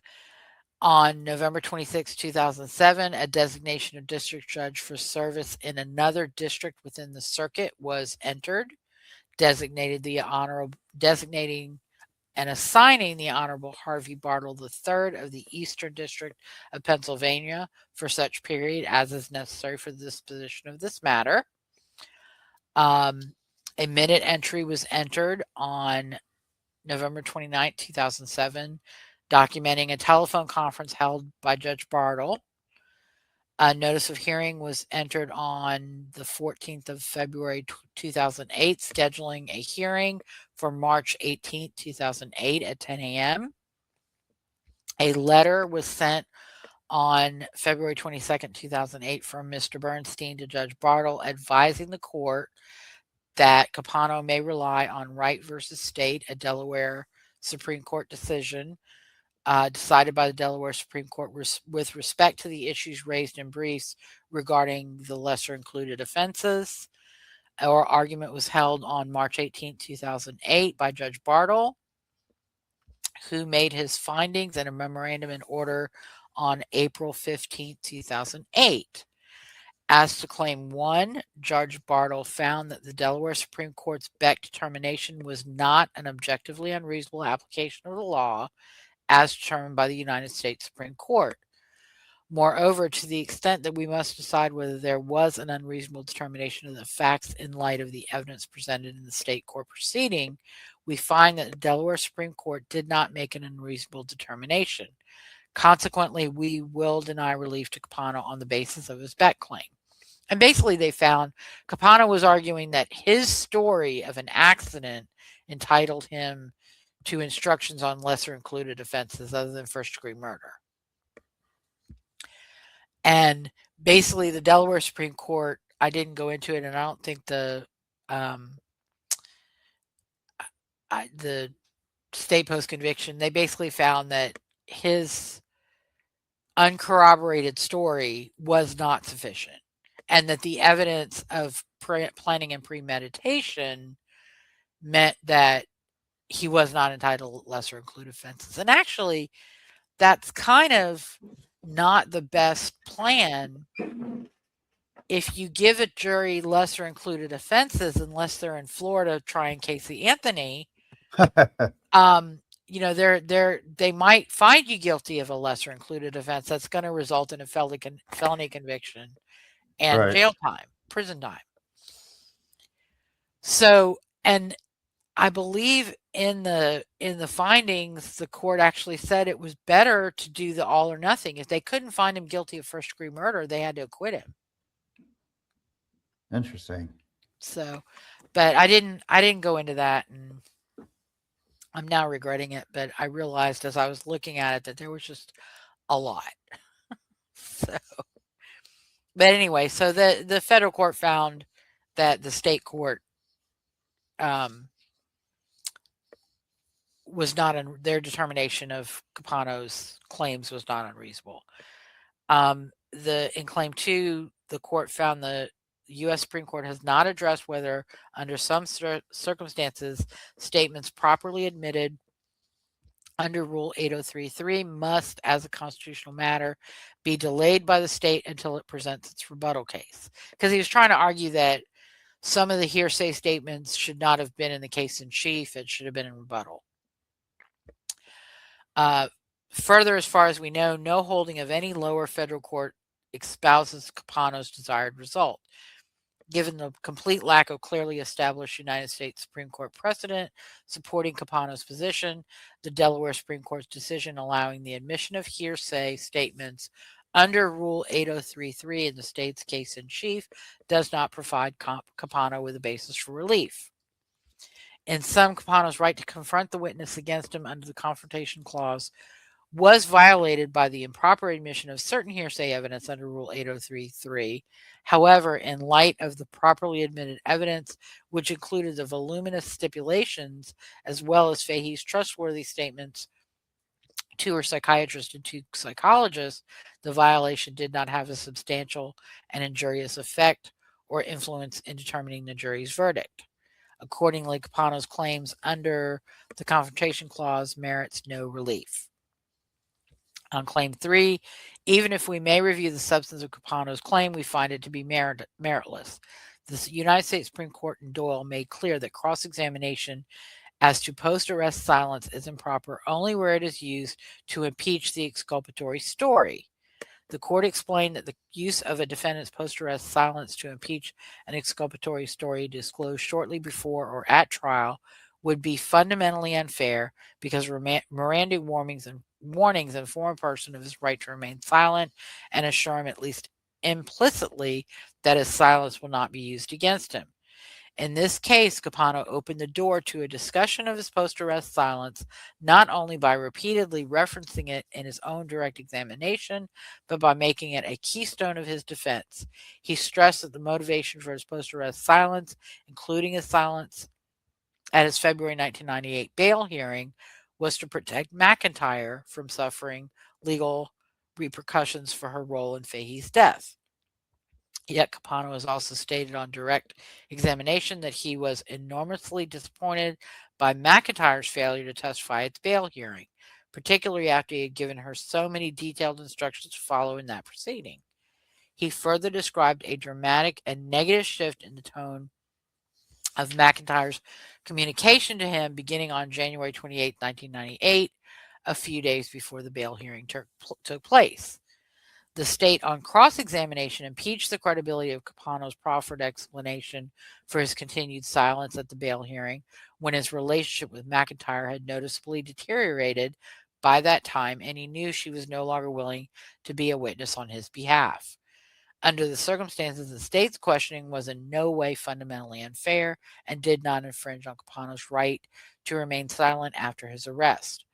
on November 26, 2007, a designation of district judge for service in another district within the circuit was entered, designating and assigning the Honorable Harvey Bartle III of the Eastern District of Pennsylvania for such period as is necessary for the disposition of this matter. A minute entry was entered on November 29, 2007, documenting a telephone conference held by Judge Bartle. A notice of hearing was entered on the 14th of February 2008, scheduling a hearing for March 18, 2008 at 10 a.m. A letter was sent on February 22nd, 2008 from Mr. Bernstein to Judge Bartle advising the court that Capano may rely on Wright versus State, a Delaware Supreme Court decision decided by the Delaware Supreme Court with respect to the issues raised in briefs regarding the lesser included offenses. Our argument was held on March 18, 2008 by Judge Bartle, who made his findings in a memorandum in order on April 15, 2008. As to Claim 1, Judge Bartle found that the Delaware Supreme Court's Beck determination was not an objectively unreasonable application of the law as determined by the United States Supreme Court. Moreover, to the extent that we must decide whether there was an unreasonable determination of the facts in light of the evidence presented in the state court proceeding, we find that the Delaware Supreme Court did not make an unreasonable determination. Consequently, we will deny relief to Capano on the basis of his Beck claim. And basically, they found Capano was arguing that his story of an accident entitled him to instructions on lesser included offenses other than first degree murder. And basically, the Delaware Supreme Court, I didn't go into it, and I don't think the state post conviction, they basically found that his uncorroborated story was not sufficient, and that the evidence of planning and premeditation meant that he was not entitled to lesser included offenses. And actually, that's kind of not the best plan if you give a jury lesser included offenses, unless they're in Florida trying Casey Anthony. They might find you guilty of a lesser included offense that's going to result in a felony conviction and Right. jail time, prison time. So, and I believe in the findings, the court actually said it was better to do the all or nothing. If they couldn't find him guilty of first degree murder, they had to acquit him. Interesting. So, but I didn't go into that, and I'm now regretting it. But I realized as I was looking at it that there was just a lot. So, but anyway, so the federal court found that the state court was not their determination of Capano's claims was not unreasonable. In Claim 2, the court found the U.S. Supreme Court has not addressed whether, under some circumstances, statements properly admitted under Rule 8033 must, as a constitutional matter, be delayed by the state until it presents its rebuttal case. Because he was trying to argue that Some of the hearsay statements should not have been in the case in chief. It should have been in rebuttal. Uh, Further, as far as we know, no holding of any lower federal court espouses Capano's desired result. Given the complete lack of clearly established United States Supreme Court precedent supporting Capano's position, the Delaware Supreme Court's decision allowing the admission of hearsay statements under Rule 8033 in the state's case in chief does not provide Capano with a basis for relief. In sum, Capano's right to confront the witness against him under the Confrontation Clause was violated by the improper admission of certain hearsay evidence under Rule 8033. However, in light of the properly admitted evidence, which included the voluminous stipulations as well as Fahey's trustworthy statements to her psychiatrist and two psychologists, the violation did not have a substantial and injurious effect or influence in determining the jury's verdict. Accordingly, Capano's claims under the Confrontation Clause merits no relief. On Claim 3, even if we may review the substance of Capano's claim, we find it to be meritless. The United States Supreme Court in Doyle made clear that cross-examination as to post-arrest silence is improper only where it is used to impeach the exculpatory story. The court explained that the use of a defendant's post-arrest silence to impeach an exculpatory story disclosed shortly before or at trial would be fundamentally unfair because Miranda warnings inform a person of his right to remain silent and assure him at least implicitly that his silence will not be used against him. In this case, Capano opened the door to a discussion of his post-arrest silence, not only by repeatedly referencing it in his own direct examination, but by making it a keystone of his defense. He stressed that the motivation for his post-arrest silence, including his silence at his February 1998 bail hearing, was to protect McIntyre from suffering legal repercussions for her role in Fahey's death. Yet Capano has also stated on direct examination that he was enormously disappointed by McIntyre's failure to testify at the bail hearing, particularly after he had given her so many detailed instructions to follow in that proceeding. He further described a dramatic and negative shift in the tone of McIntyre's communication to him beginning on January 28, 1998, a few days before the bail hearing took place. The state on cross-examination impeached the credibility of Capano's proffered explanation for his continued silence at the bail hearing when his relationship with McIntyre had noticeably deteriorated by that time and he knew she was no longer willing to be a witness on his behalf. Under the circumstances, the state's questioning was in no way fundamentally unfair and did not infringe on Capano's right to remain silent after his arrest.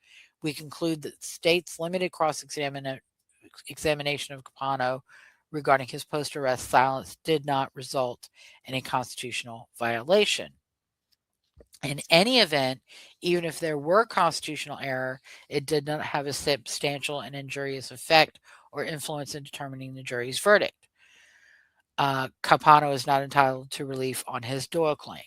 We conclude that the state's limited cross-examination of Capano regarding his post-arrest silence did not result in a constitutional violation. In any event, even if there were constitutional error, it did not have a substantial and injurious effect or influence in determining the jury's verdict. Capano is not entitled to relief on his Doyle claim.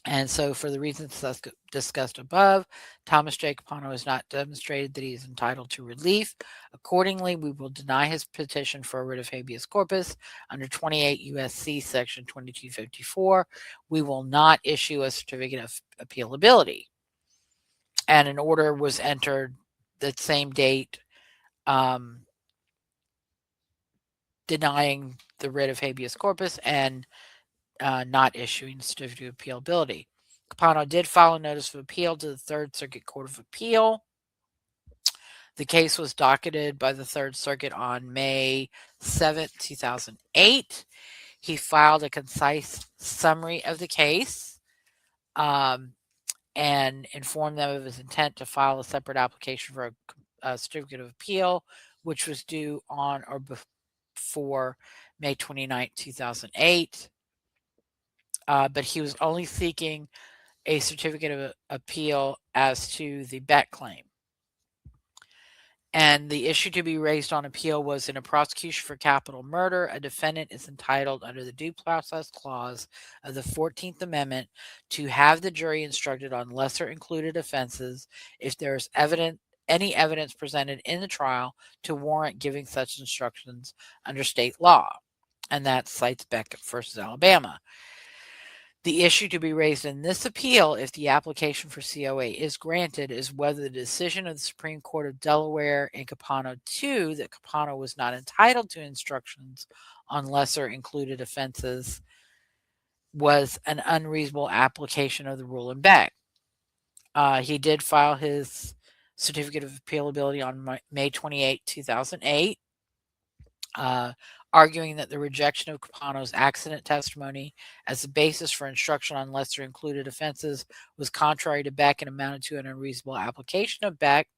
And so, for the reasons discussed above, Thomas J. Capano has not demonstrated that he is entitled to relief. Accordingly, we will deny his petition for a writ of habeas corpus under 28 U.S.C. Section 2254. We will not issue a certificate of appealability. And an order was entered that same date denying the writ of habeas corpus and not issuing a certificate of appealability. Capano did file a notice of appeal to the Third Circuit Court of Appeal. The case was docketed by the Third Circuit on May 7, 2008. He filed a concise summary of the case and informed them of his intent to file a separate application for a certificate of appeal, which was due on or before May 29, 2008. But he was only seeking a certificate of appeal as to the Beck claim. And the issue to be raised on appeal was in a prosecution for capital murder, a defendant is entitled under the Due Process Clause of the 14th Amendment to have the jury instructed on lesser included offenses if there is any evidence presented in the trial to warrant giving such instructions under state law. and that cites Beck versus Alabama. The issue to be raised in this appeal, if the application for COA is granted, is whether the decision of the Supreme Court of Delaware in Capano 2 that Capano was not entitled to instructions on lesser included offenses was an unreasonable application of the rule in Beck. He did file his certificate of appealability on May 28, 2008. Arguing that the rejection of Capano's accident testimony as the basis for instruction on lesser included offenses was contrary to Beck and amounted to an unreasonable application of Beck,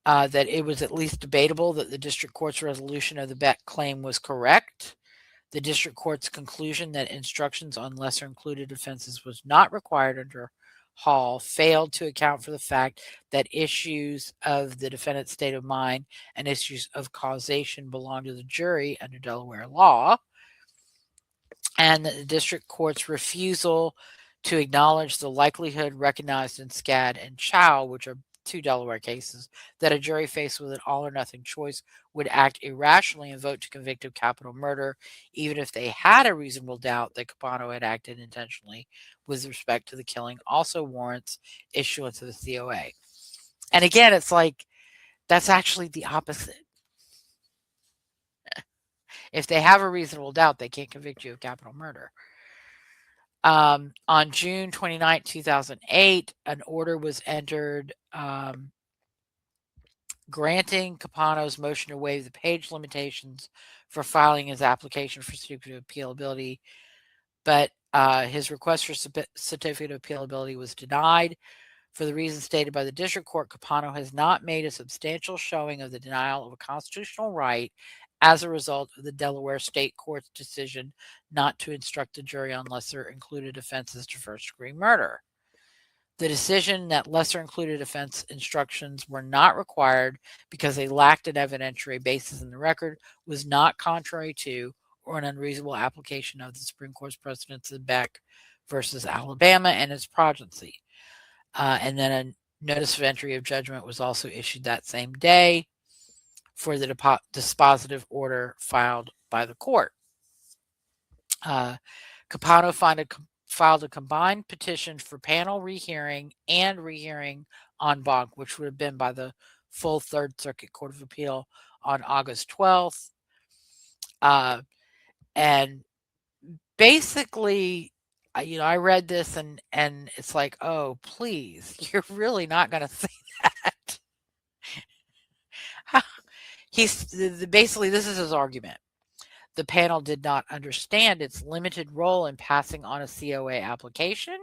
that it was at least debatable that the district court's resolution of the Beck claim was correct. The district court's conclusion that instructions on lesser included offenses was not required under Hall failed to account for the fact that issues of the defendant's state of mind and issues of causation belong to the jury under Delaware law, and that the district court's refusal to acknowledge the likelihood recognized in Scad and Chow, which are two Delaware cases, that a jury faced with an all or nothing choice would act irrationally and vote to convict of capital murder, even if they had a reasonable doubt that Capano had acted intentionally with respect to the killing, also warrants issuance of the COA. And again, it's like, that's actually the opposite. If they have a reasonable doubt, they can't convict you of capital murder. On June 29, 2008, an order was entered granting Capano's motion to waive the page limitations for filing his application for certificate of appealability, but his request for certificate of appealability was denied. For the reasons stated by the district court, Capano has not made a substantial showing of the denial of a constitutional right as a result of the Delaware State Court's decision not to instruct the jury on lesser included offenses to first-degree murder. The decision that lesser included offense instructions were not required because they lacked an evidentiary basis in the record was not contrary to or an unreasonable application of the Supreme Court's precedents in Beck versus Alabama and its progeny. And then a notice of entry of judgment was also issued that same day for the dispositive order filed by the court. Capano filed a combined petition for panel rehearing and rehearing en banc, which would have been by the full Third Circuit Court of Appeal on August 12th. And basically, I read this and it's like, oh, please, you're really not going to say that. Basically, this is his argument. The panel did not understand its limited role in passing on a COA application.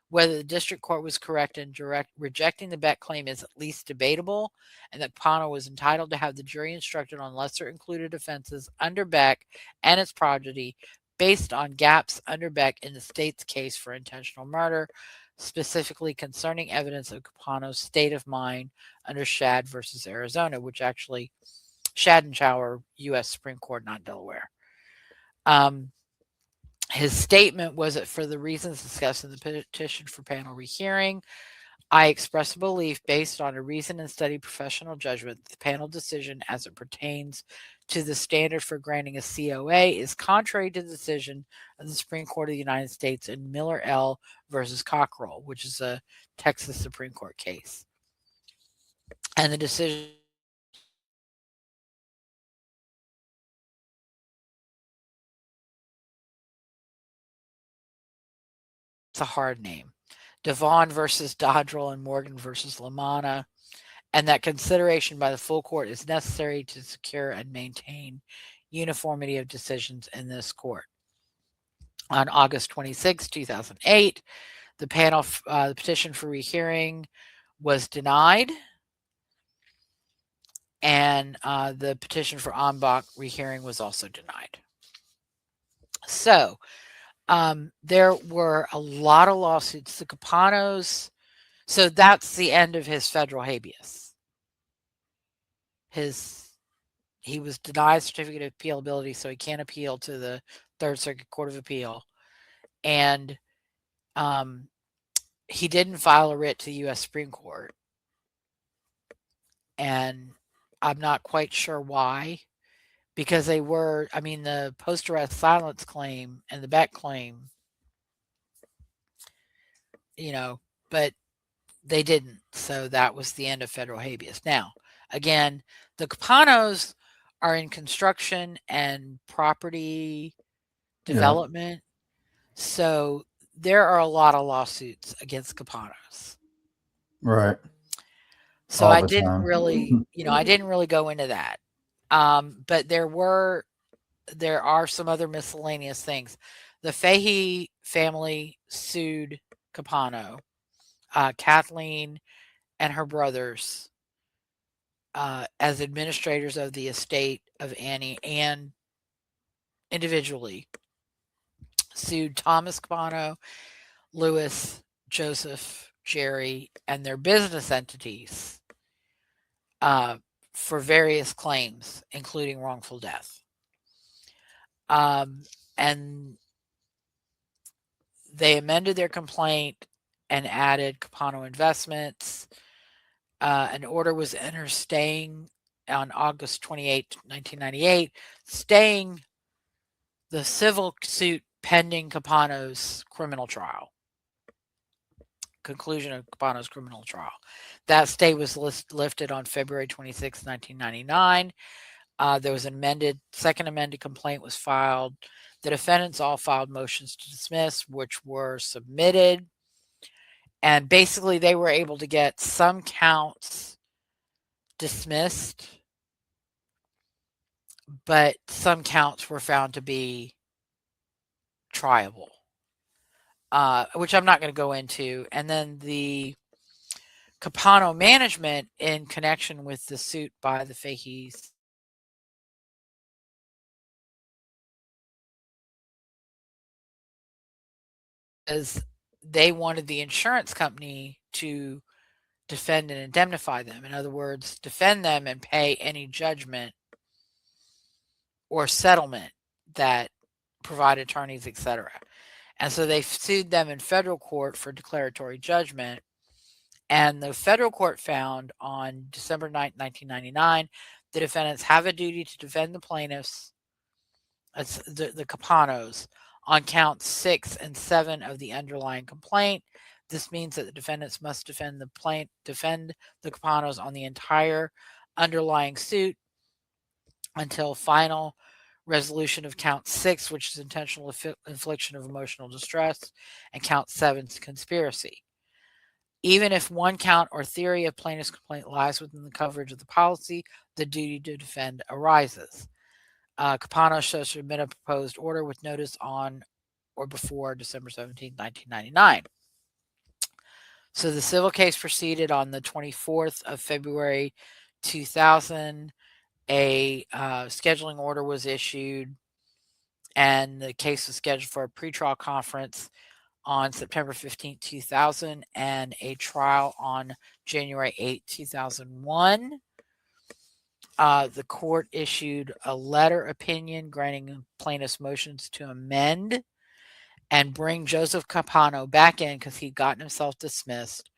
Whether the district court was correct in rejecting the Beck claim is at least debatable, and that Capano was entitled to have the jury instructed on lesser included offenses under Beck and its progeny based on gaps under Beck in the state's case for intentional murder, specifically concerning evidence of Capano's state of mind under Shad versus Arizona, which actually Shad and Chow are U.S. Supreme Court, not Delaware. His statement was that for the reasons discussed in the petition for panel rehearing, I express a belief based on a reasoned and studied professional judgment that the panel decision as it pertains to the standard for granting a COA is contrary to the decision of the Supreme Court of the United States in Miller L. versus Cockrell, which is a Texas Supreme Court case. And the decision it's a hard name. Devon versus Dodrell and Morgan versus Lamanna, and that consideration by the full court is necessary to secure and maintain uniformity of decisions in this court. On August 26, 2008, the panel, the petition for rehearing was denied, and the petition for en banc rehearing was also denied. So, there were a lot of lawsuits. The Capanos, so that's the end of his federal habeas. He was denied certificate of appealability, so he can't appeal to the Third Circuit Court of Appeal. And he didn't file a writ to the U.S. Supreme Court. And I'm not quite sure why, because they were, I mean, the post arrest silence claim and the Beck claim, you know, but they didn't. So that was the end of federal habeas. Now, again, the Capanos are in construction and property Yeah. development. So there are a lot of lawsuits against Capanos. Right. So All I the didn't time. really, I didn't really go into that. But there are some other miscellaneous things. The Fahey family sued Capano, Kathleen and her brothers, as administrators of the estate of Annie, and individually sued Thomas Capano, Louis, Joseph, Gerry, and their business entities, uh, for various claims, including wrongful death. Um, and they amended their complaint and added Capano Investments. An order was entered staying on August 28, 1998, staying the civil suit pending Capano's criminal trial, conclusion of Capano's criminal trial. That stay was lifted on February 26, 1999. There was an second amended complaint was filed. The defendants all filed motions to dismiss, which were submitted. And basically, they were able to get some counts dismissed, but some counts were found to be triable, which I'm not going to go into. And then the Capano management, in connection with the suit by the Faheys, as they wanted the insurance company to defend and indemnify them. In other words, defend them and pay any judgment or settlement that provide attorneys, etc. And so they sued them in federal court for declaratory judgment. And the federal court found on December 9th, 1999, the defendants have a duty to defend the plaintiffs, the Capanos, on counts 6 and 7 of the underlying complaint. This means that the defendants must defend the Capanos on the entire underlying suit until final resolution of count 6, which is intentional infliction of emotional distress, and count 7, conspiracy. Even if one count or theory of plaintiff's complaint lies within the coverage of the policy, the duty to defend arises. Capano shall submit a proposed order with notice on or before December 17, 1999. So the civil case proceeded on the 24th of February 2000. A scheduling order was issued, and the case was scheduled for a pretrial conference on September 15, 2000, and a trial on January 8, 2001. The court issued a letter opinion granting plaintiffs' motions to amend and bring Joseph Capano back in because he'd gotten himself dismissed.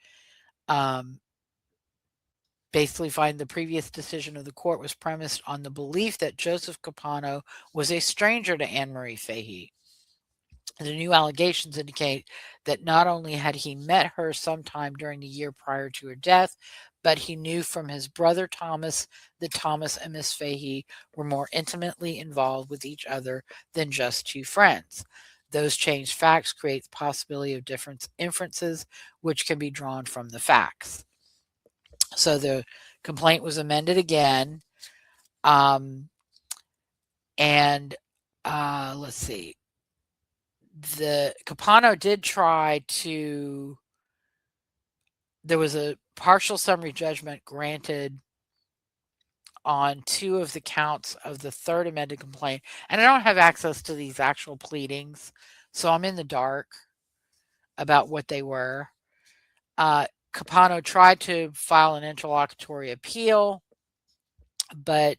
Basically, find the previous decision of the court was premised on the belief that Joseph Capano was a stranger to Anne Marie Fahey. The new allegations indicate that not only had he met her sometime during the year prior to her death, but he knew from his brother Thomas that Thomas and Miss Fahey were more intimately involved with each other than just two friends. Those changed facts create the possibility of different inferences, which can be drawn from the facts. So the complaint was amended again. And let's see. The Capano did try to, there was a partial summary judgment granted on 2 of the counts of the third amended complaint. And I don't have access to these actual pleadings, so I'm in the dark about what they were. Capano tried to file an interlocutory appeal, but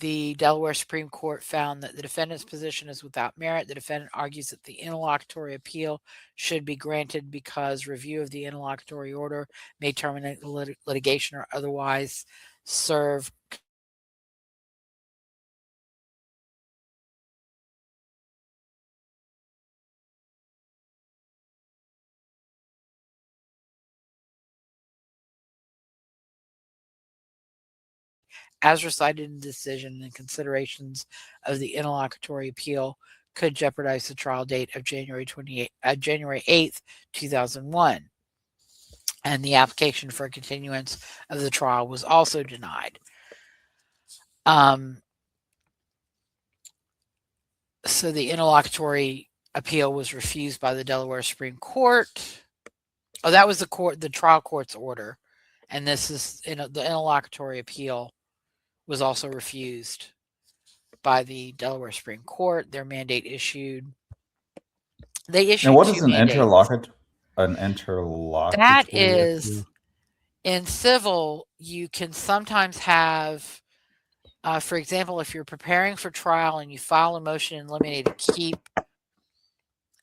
the Delaware Supreme Court found that the defendant's position is without merit. The defendant argues that the interlocutory appeal should be granted because review of the interlocutory order may terminate the litigation or otherwise serve as recited in the decision and considerations of the interlocutory appeal could jeopardize the trial date of January 8th, 2001. And the application for a continuance of the trial was also denied. So the interlocutory appeal was refused by the Delaware Supreme Court. Oh, that was the trial court's order. And this is the interlocutory appeal was also refused by the Delaware Supreme Court. Their mandate issued. They issued Now, what two is an mandates. interlocutory That appeal? is, in civil, you can sometimes have, for example, if you're preparing for trial and you file a motion in limine to keep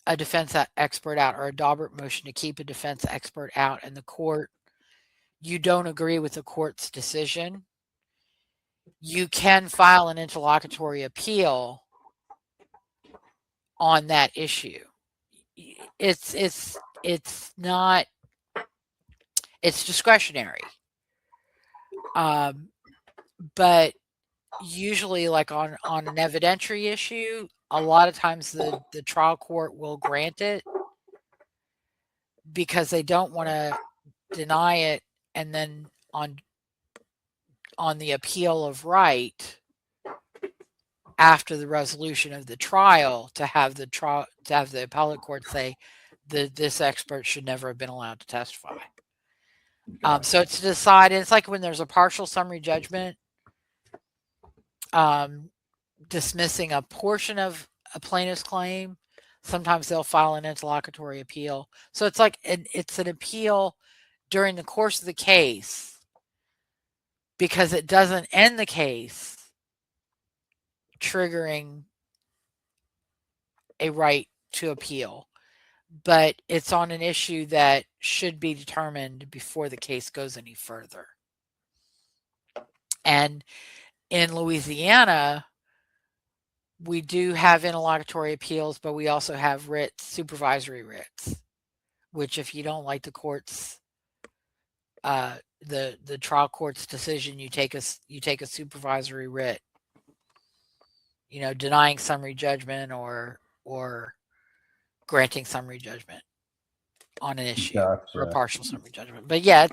a defense expert out, or a Daubert motion to keep a defense expert out, and the court, you don't agree with the court's decision, you can file an interlocutory appeal on that issue. It's not, it's discretionary. But usually, like on an evidentiary issue, a lot of times the trial court will grant it because they don't want to deny it, and then on the appeal of right after the resolution of the trial to have the appellate court say that this expert should never have been allowed to testify. So it's decided. It's like when there's a partial summary judgment, dismissing a portion of a plaintiff's claim. Sometimes they'll file an interlocutory appeal. So it's like it's an appeal during the course of the case because it doesn't end the case, triggering a right to appeal. But it's on an issue that should be determined before the case goes any further. And in Louisiana, we do have interlocutory appeals, but we also have writs, supervisory writs, which if you don't like the court's, the trial court's decision, you take a supervisory writ, denying summary judgment or granting summary judgment on an issue or a partial summary judgment. But yeah,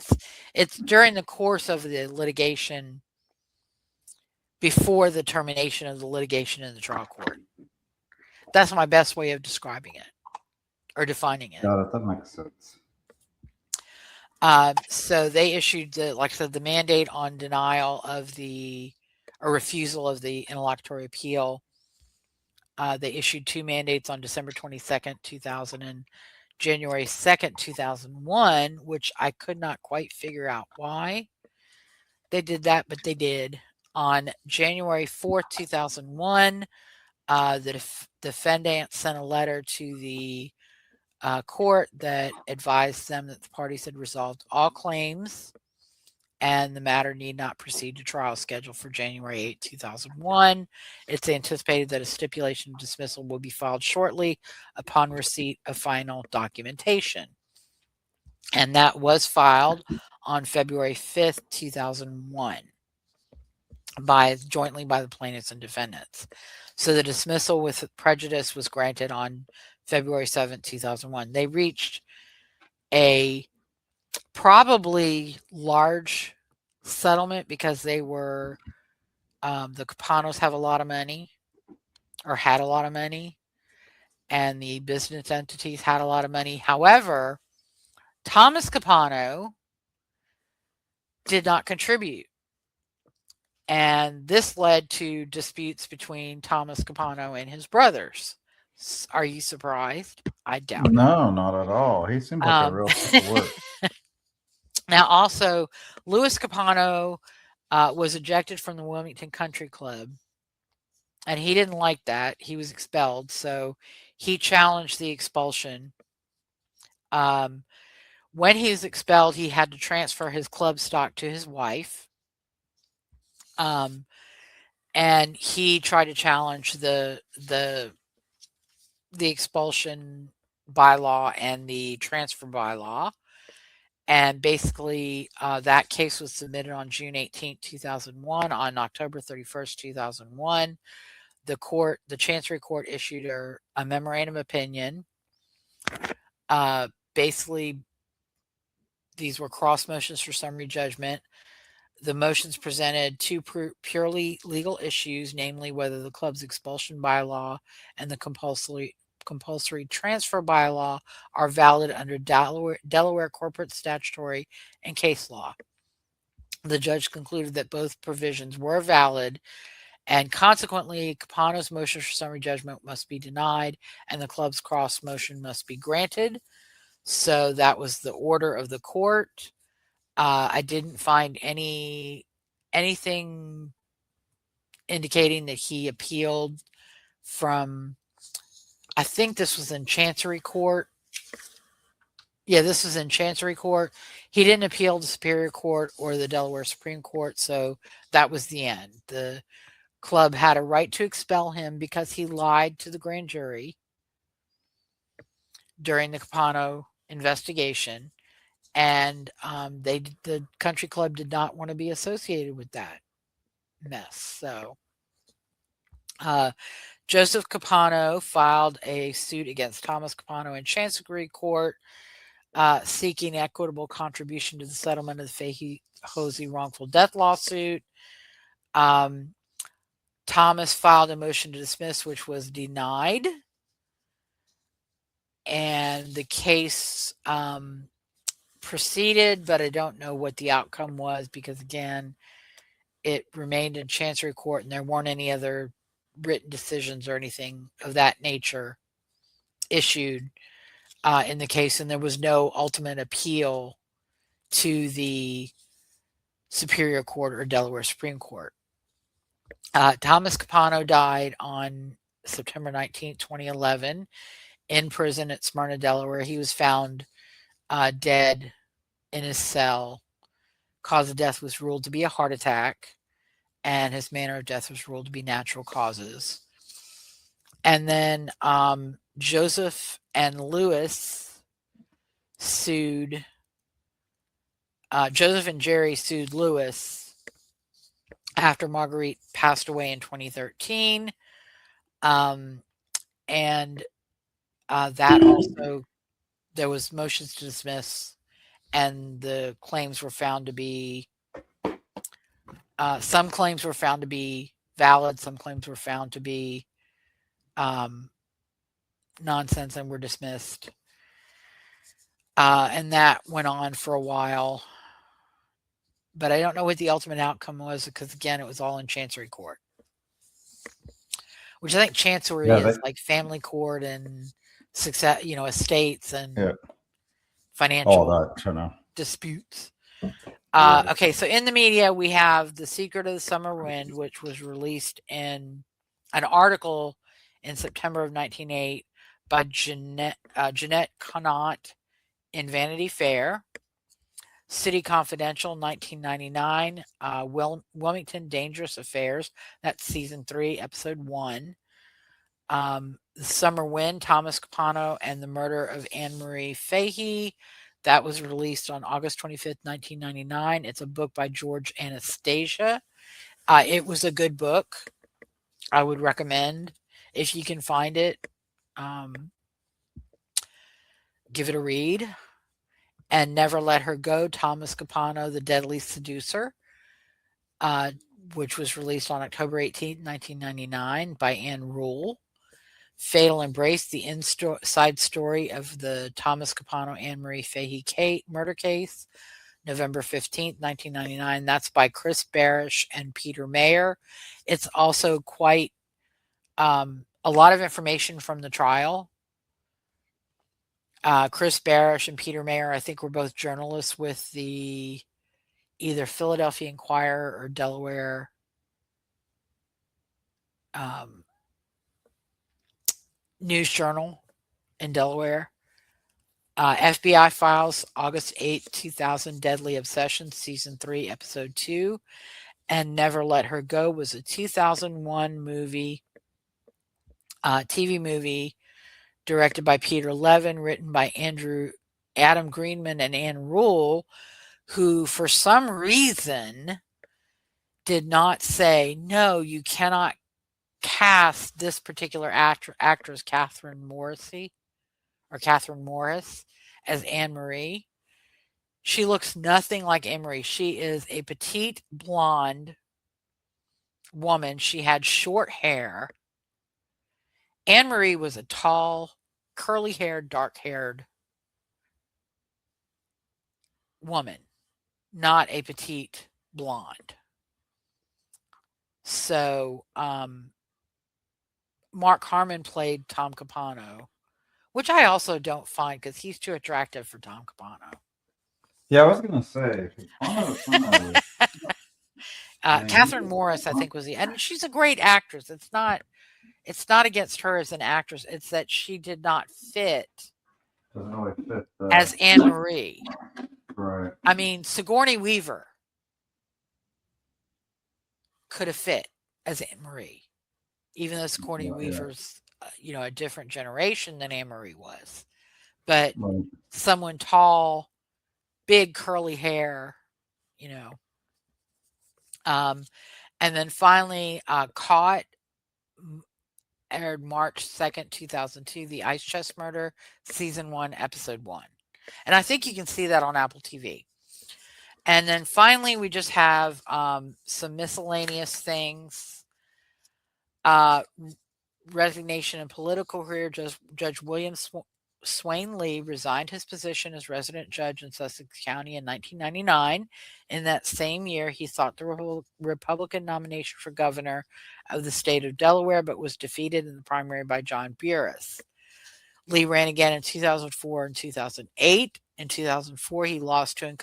it's during the course of the litigation before the termination of the litigation in the trial court. That's my best way of describing it or defining it. Got it. That makes sense. So they issued like I said, the mandate on denial of or refusal of the interlocutory appeal. They issued two mandates on December 22nd, 2000 and January 2nd, 2001, which I could not quite figure out why they did that, but they did. On January 4th, 2001, the defendant sent a letter to the court that advised them that the parties had resolved all claims and the matter need not proceed to trial scheduled for January 8, 2001. It's anticipated that a stipulation of dismissal will be filed shortly upon receipt of final documentation. And that was filed on February 5th, 2001. Jointly by the plaintiffs and defendants. So the dismissal with prejudice was granted on February 7th, 2001. They reached a probably large settlement because they were, the Capanos have a lot of money or had a lot of money, and the business entities had a lot of money. However, Thomas Capano did not contribute. And this led to disputes between Thomas Capano and his brothers. Are you surprised? I doubt it. No, not at all. He seems like a real piece of work. Now, also, Louis Capano was ejected from the Wilmington Country Club, and he didn't like that. He was expelled, so he challenged the expulsion. When he was expelled, he had to transfer his club stock to his wife. And he tried to challenge the expulsion bylaw and the transfer bylaw. And basically, that case was submitted on June 18th, 2001. On October 31st, 2001, the Chancery Court issued a memorandum opinion. Basically, these were cross motions for summary judgment. The motions presented two purely legal issues, namely whether the club's expulsion bylaw and the compulsory transfer bylaw are valid under Delaware corporate statutory and case law. The judge concluded that both provisions were valid, and consequently, Capano's motion for summary judgment must be denied, and the club's cross motion must be granted. So that was the order of the court. I didn't find anything indicating that he appealed from. I think this was in Chancery Court. Yeah, this was in Chancery Court. He didn't appeal to Superior Court or the Delaware Supreme Court, so that was the end. The club had a right to expel him because he lied to the grand jury during the Capano investigation, and the country club did not want to be associated with that mess. So Joseph Capano filed a suit against Thomas Capano in Chancery Court, seeking equitable contribution to the settlement of the Fahey-Hosey wrongful death lawsuit. Thomas filed a motion to dismiss, which was denied, and the case proceeded, but I don't know what the outcome was because, again, it remained in Chancery Court and there weren't any other written decisions or anything of that nature issued in the case, and there was no ultimate appeal to the Superior Court or Delaware Supreme Court. Thomas Capano died on September 19, 2011, in prison at Smyrna, Delaware. He was found dead in his cell. Cause of death was ruled to be a heart attack, and his manner of death was ruled to be natural causes. And then Joseph and Lewis sued. Joseph and Gerry sued Lewis after Marguerite passed away in 2013. And that also, there was motions to dismiss, and the claims were found to be, some claims were found to be valid, some claims were found to be nonsense and were dismissed. And that went on for a while. But I don't know what the ultimate outcome was because, again, it was all in Chancery Court. Which I think Chancery is like family court and success, estates and financial disputes. Okay, so in the media, we have The Secret of the Summer Wind, which was released in an article in September of 1908 by Jeanette Conant in Vanity Fair. City Confidential, 1999. Wilmington Dangerous Affairs, that's season 3, episode 1. The Summer Wind, Thomas Capano and the Murder of Marie Fahey. That was released on August 25th, 1999. It's a book by George Anastasia. It was a good book. I would recommend, if you can find it, give it a read. And Never Let Her Go, Thomas Capano, The Deadly Seducer, which was released on October 18th, 1999 by Anne Rule. Fatal Embrace, the inside story of the Thomas Capano Anne Marie Fahey murder case, November 15th, 1999. That's by Chris Barish and Peter Mayer. It's also quite a lot of information from the trial. Chris Barish and Peter Mayer, I think, were both journalists with the either Philadelphia Inquirer or Delaware News Journal in Delaware. FBI Files, August 8, 2000, Deadly Obsession, Season 3, Episode 2. And Never Let Her Go was a 2001 movie, TV movie, directed by Peter Levin, written by Andrew Adam Greenman and Ann Rule, who for some reason did not say, no, you cannot cast this particular actress, Catherine Morris, as Anne Marie. She looks nothing like Anne Marie. She is a petite blonde woman. She had short hair. Anne Marie was a tall, curly haired, dark haired woman, not a petite blonde. So, Mark Harmon played Tom Capano, which I also don't find because he's too attractive for Tom Capano. Yeah, I was gonna say Capano. Catherine Morris, I think, and she's a great actress. It's not against her as an actress. It's that she did not fit Doesn't really fit as Anne Marie. Right. I mean, Sigourney Weaver could have fit as Anne Marie, even though Sigourney Weaver's, a different generation than Anne Marie was. But someone tall, big curly hair, and then finally, Caught aired March 2nd, 2002, The Ice Chest Murder, Season 1, Episode 1. And I think you can see that on Apple TV. And then finally, we just have some miscellaneous things. Resignation in political career. Judge William Swain Lee resigned his position as resident judge in Sussex County in 1999. In that same year, he sought the Republican nomination for governor of the state of Delaware, but was defeated in the primary by John Burris. Lee ran again in 2004 and 2008. In 2004, he lost to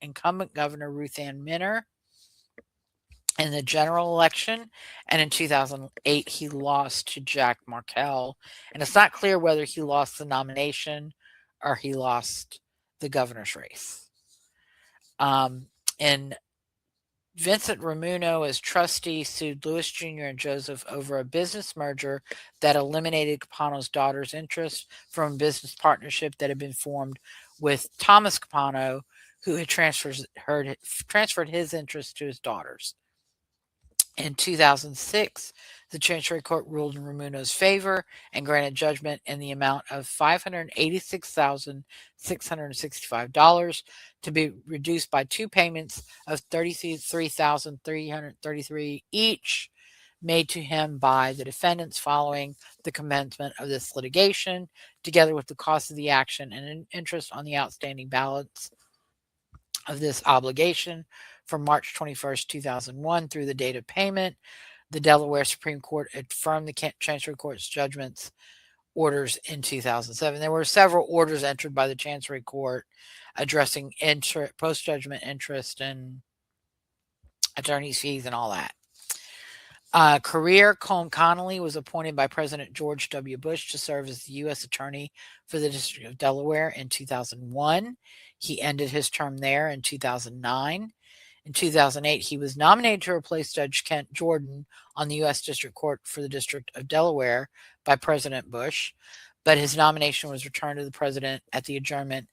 incumbent Governor Ruth Ann Minner in the general election, and in 2008, he lost to Jack Markell. And it's not clear whether he lost the nomination or he lost the governor's race. And Vincent Ramuno, as trustee, sued Lewis Jr. and Joseph over a business merger that eliminated Capano's daughter's interest from a business partnership that had been formed with Thomas Capano, who had transferred his interest to his daughters. In 2006, the Chancery Court ruled in Ramuno's favor and granted judgment in the amount of $586,665 to be reduced by two payments of $33,333 each made to him by the defendants following the commencement of this litigation, together with the cost of the action and interest on the outstanding balance of this obligation from March 21st, 2001 through the date of payment. The Delaware Supreme Court affirmed the Chancery Court's judgments orders in 2007. There were several orders entered by the Chancery Court addressing post-judgment interest and attorney's fees and all that. Career Colm Connolly was appointed by President George W. Bush to serve as the U.S. Attorney for the District of Delaware in 2001. He ended his term there in 2009. In 2008, he was nominated to replace Judge Kent Jordan on the U.S. District Court for the District of Delaware by President Bush, but his nomination was returned to the president at the adjournment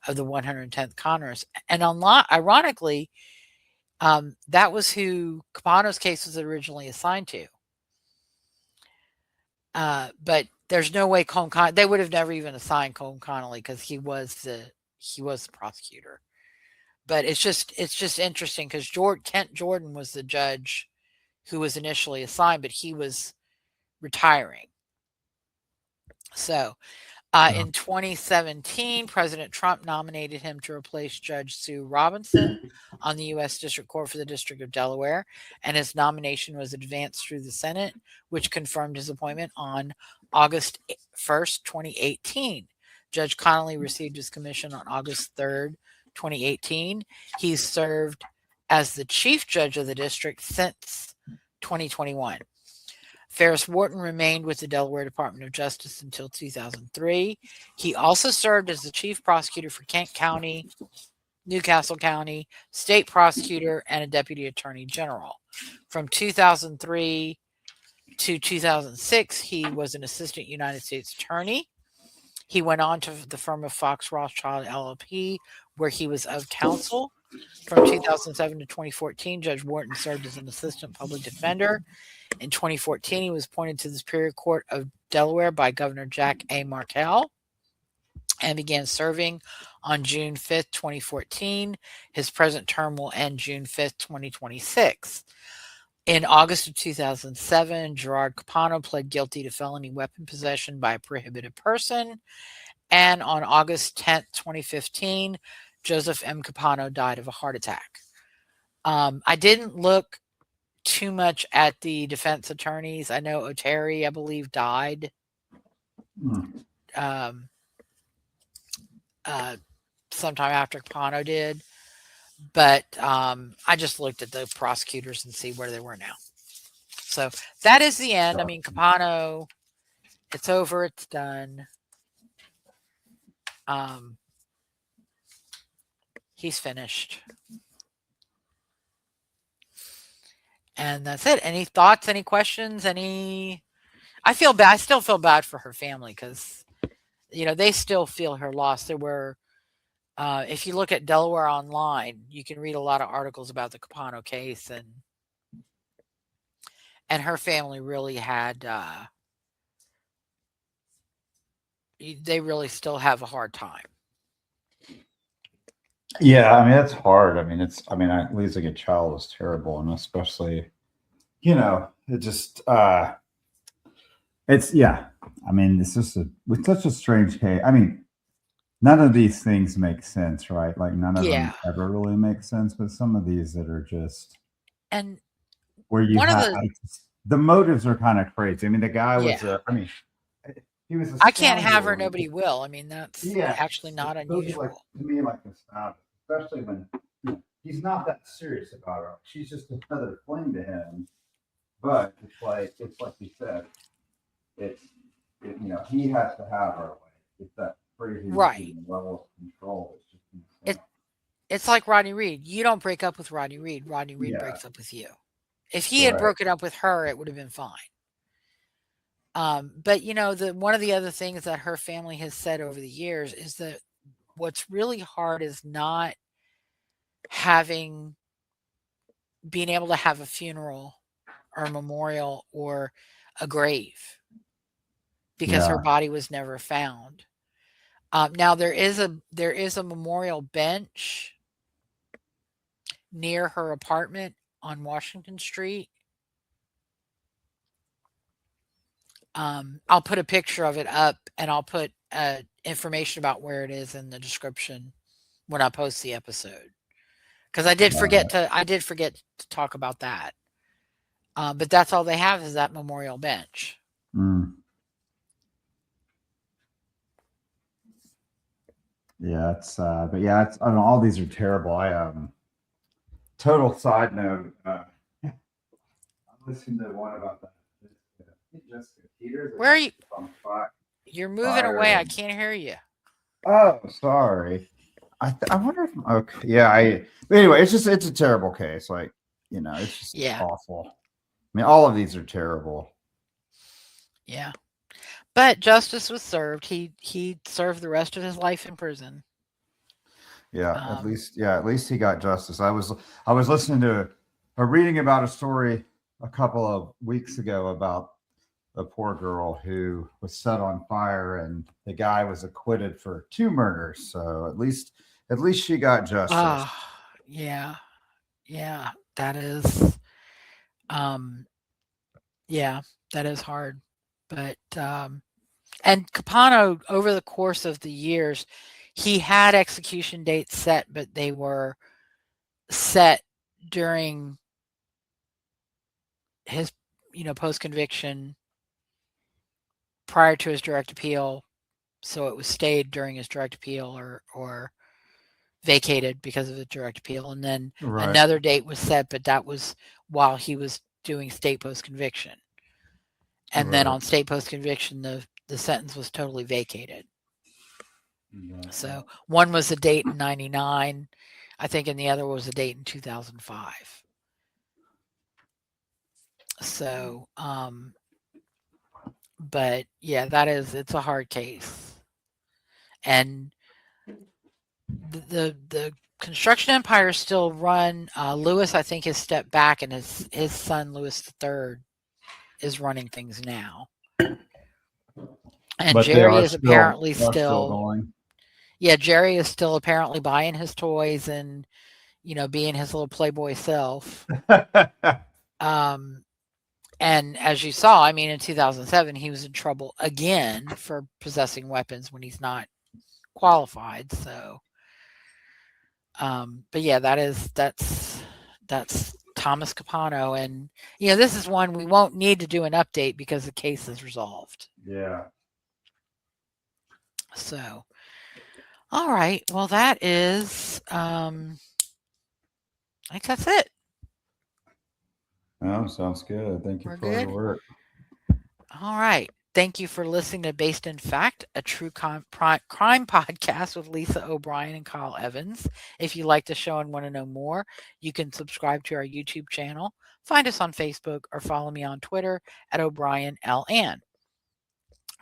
of the 110th Congress. And ironically, that was who Capano's case was originally assigned to. But there's no way they would have never even assigned Colm Connolly because he was the prosecutor. But it's just interesting because Kent Jordan was the judge who was initially assigned, but he was retiring. So in 2017, President Trump nominated him to replace Judge Sue Robinson on the U.S. District Court for the District of Delaware, and his nomination was advanced through the Senate, which confirmed his appointment on August 1st, 2018. Judge Connolly received his commission on August 3rd, 2018. He's served as the chief judge of the district since 2021. Ferris Wharton remained with the Delaware Department of Justice until 2003. He also served as the chief prosecutor for Kent County, Newcastle County, state prosecutor, and a deputy attorney general. From 2003 to 2006, he was an assistant United States attorney. He went on to the firm of Fox Rothschild LLP, where he was of counsel. From 2007 to 2014, Judge Wharton served as an assistant public defender. In 2014, he was appointed to the Superior Court of Delaware by Governor Jack A. Markell and began serving on June 5th, 2014. His present term will end June 5th, 2026. In August of 2007, Gerard Capano pled guilty to felony weapon possession by a prohibited person. And on August 10th, 2015, Joseph M. Capano died of a heart attack. I didn't look too much at the defense attorneys. I know O'Terry, I believe, died um, sometime after Capano did. But I just looked at the prosecutors and see where they were now. So that is the end. I mean, Capano, it's over. It's done. He's finished. And that's it. Any thoughts, any questions, any... I feel bad. I still feel bad for her family because, they still feel her loss. There were, if you look at Delaware Online, you can read a lot of articles about the Capano case, and her family really had, they really still have a hard time. Yeah, I mean, it's hard. I mean, losing a child is terrible. And especially, it just, yeah. I mean, it's just with such a strange case. I mean, none of these things make sense, right? Like none of them ever really make sense, but some of these that are just, and where you have, the motives are kind of crazy. I mean, the guy was, he was. I can't have her. Nobody will. I mean, that's actually not unusual. Like, to me, like especially when he's not that serious about her. She's just another fling to him. But it's like you said, he has to have her. It's that crazy level of control. It's just insane. It's like Rodney Reed. You don't break up with Rodney Reed. Rodney Reed breaks up with you. If he had broken up with her, it would have been fine. But one of the other things that her family has said over the years is that what's really hard is not being able to have a funeral or a memorial or a grave because her body was never found. Now there is a memorial bench near her apartment on Washington Street. I'll put a picture of it up, and I'll put information about where it is in the description when I post the episode. Because I did forget to talk about that. But that's all they have is that memorial bench. Yeah, it's but yeah, I don't know, all these are terrible. I total side note, I listened to one about that. Jessica Peters. Where are you? You're moving away. I can't hear you. Oh, sorry. I wonder if okay. Yeah, anyway, it's a terrible case. Like, it's just awful. I mean, all of these are terrible. Yeah. But justice was served. He served the rest of his life in prison. Yeah, at least he got justice. I was listening to reading about a story a couple of weeks ago about a poor girl who was set on fire, and the guy was acquitted for 2 murders. So at least she got justice. Yeah, that is, that is hard. But and Capano, over the course of the years, he had execution dates set, but they were set during his, post-conviction prior to his direct appeal. So it was stayed during his direct appeal or vacated because of the direct appeal. And then another date was set, but that was while he was doing state post-conviction. And then on state post-conviction, the sentence was totally vacated. So one was a date in 1999, I think, and the other was a date in 2005. So, but yeah, it's a hard case. And the construction empire is still run. Lewis, I think, has stepped back, and his son Lewis III is running things now. And But they Gerry are is still apparently are still still, going. yeah, Gerry is still apparently buying his toys and being his little playboy self. Um, and as you saw, I mean, in 2007, he was in trouble again for possessing weapons when he's not qualified. So, but yeah, that's Thomas Capano, and this is one we won't need to do an update because the case is resolved. Yeah. So, all right, well, that is, I think that's it. Oh, sounds good. Thank you We're for your good. work. All right. Thank you for listening to Based in Fact, a true crime podcast with Lisa O'Brien and Kyle Evans. If you like the show and want to know more, you can subscribe to our YouTube channel, find us on Facebook, or follow me on Twitter at O'BrienLN.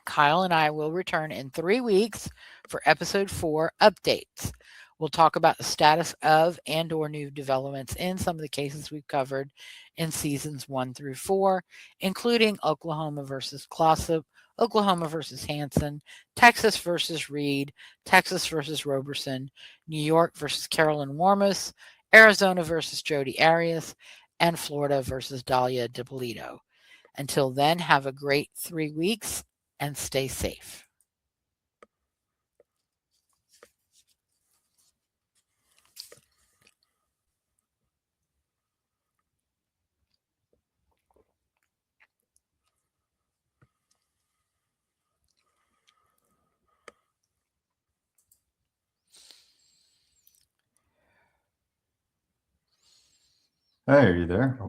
Kyle and I will return in 3 weeks for episode 4 updates. We'll talk about the status of and/or new developments in some of the cases we've covered in seasons 1 through 4, including Oklahoma versus Glossop, Oklahoma versus Hansen, Texas versus Reed, Texas versus Roberson, New York versus Carolyn Warmus, Arizona versus Jodi Arias, and Florida versus Dahlia DiPolito. Until then, have a great 3 weeks and stay safe. Hey, are you there?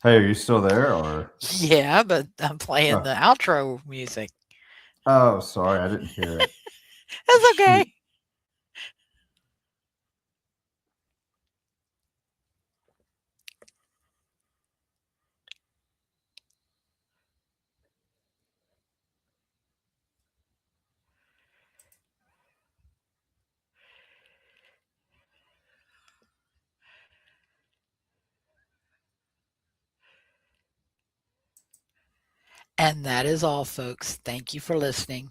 Hey, are you still there or? Yeah, but I'm playing Oh, the outro music. oh, sorry, I didn't hear it. That's okay. Shoot. And that is all, folks. Thank you for listening.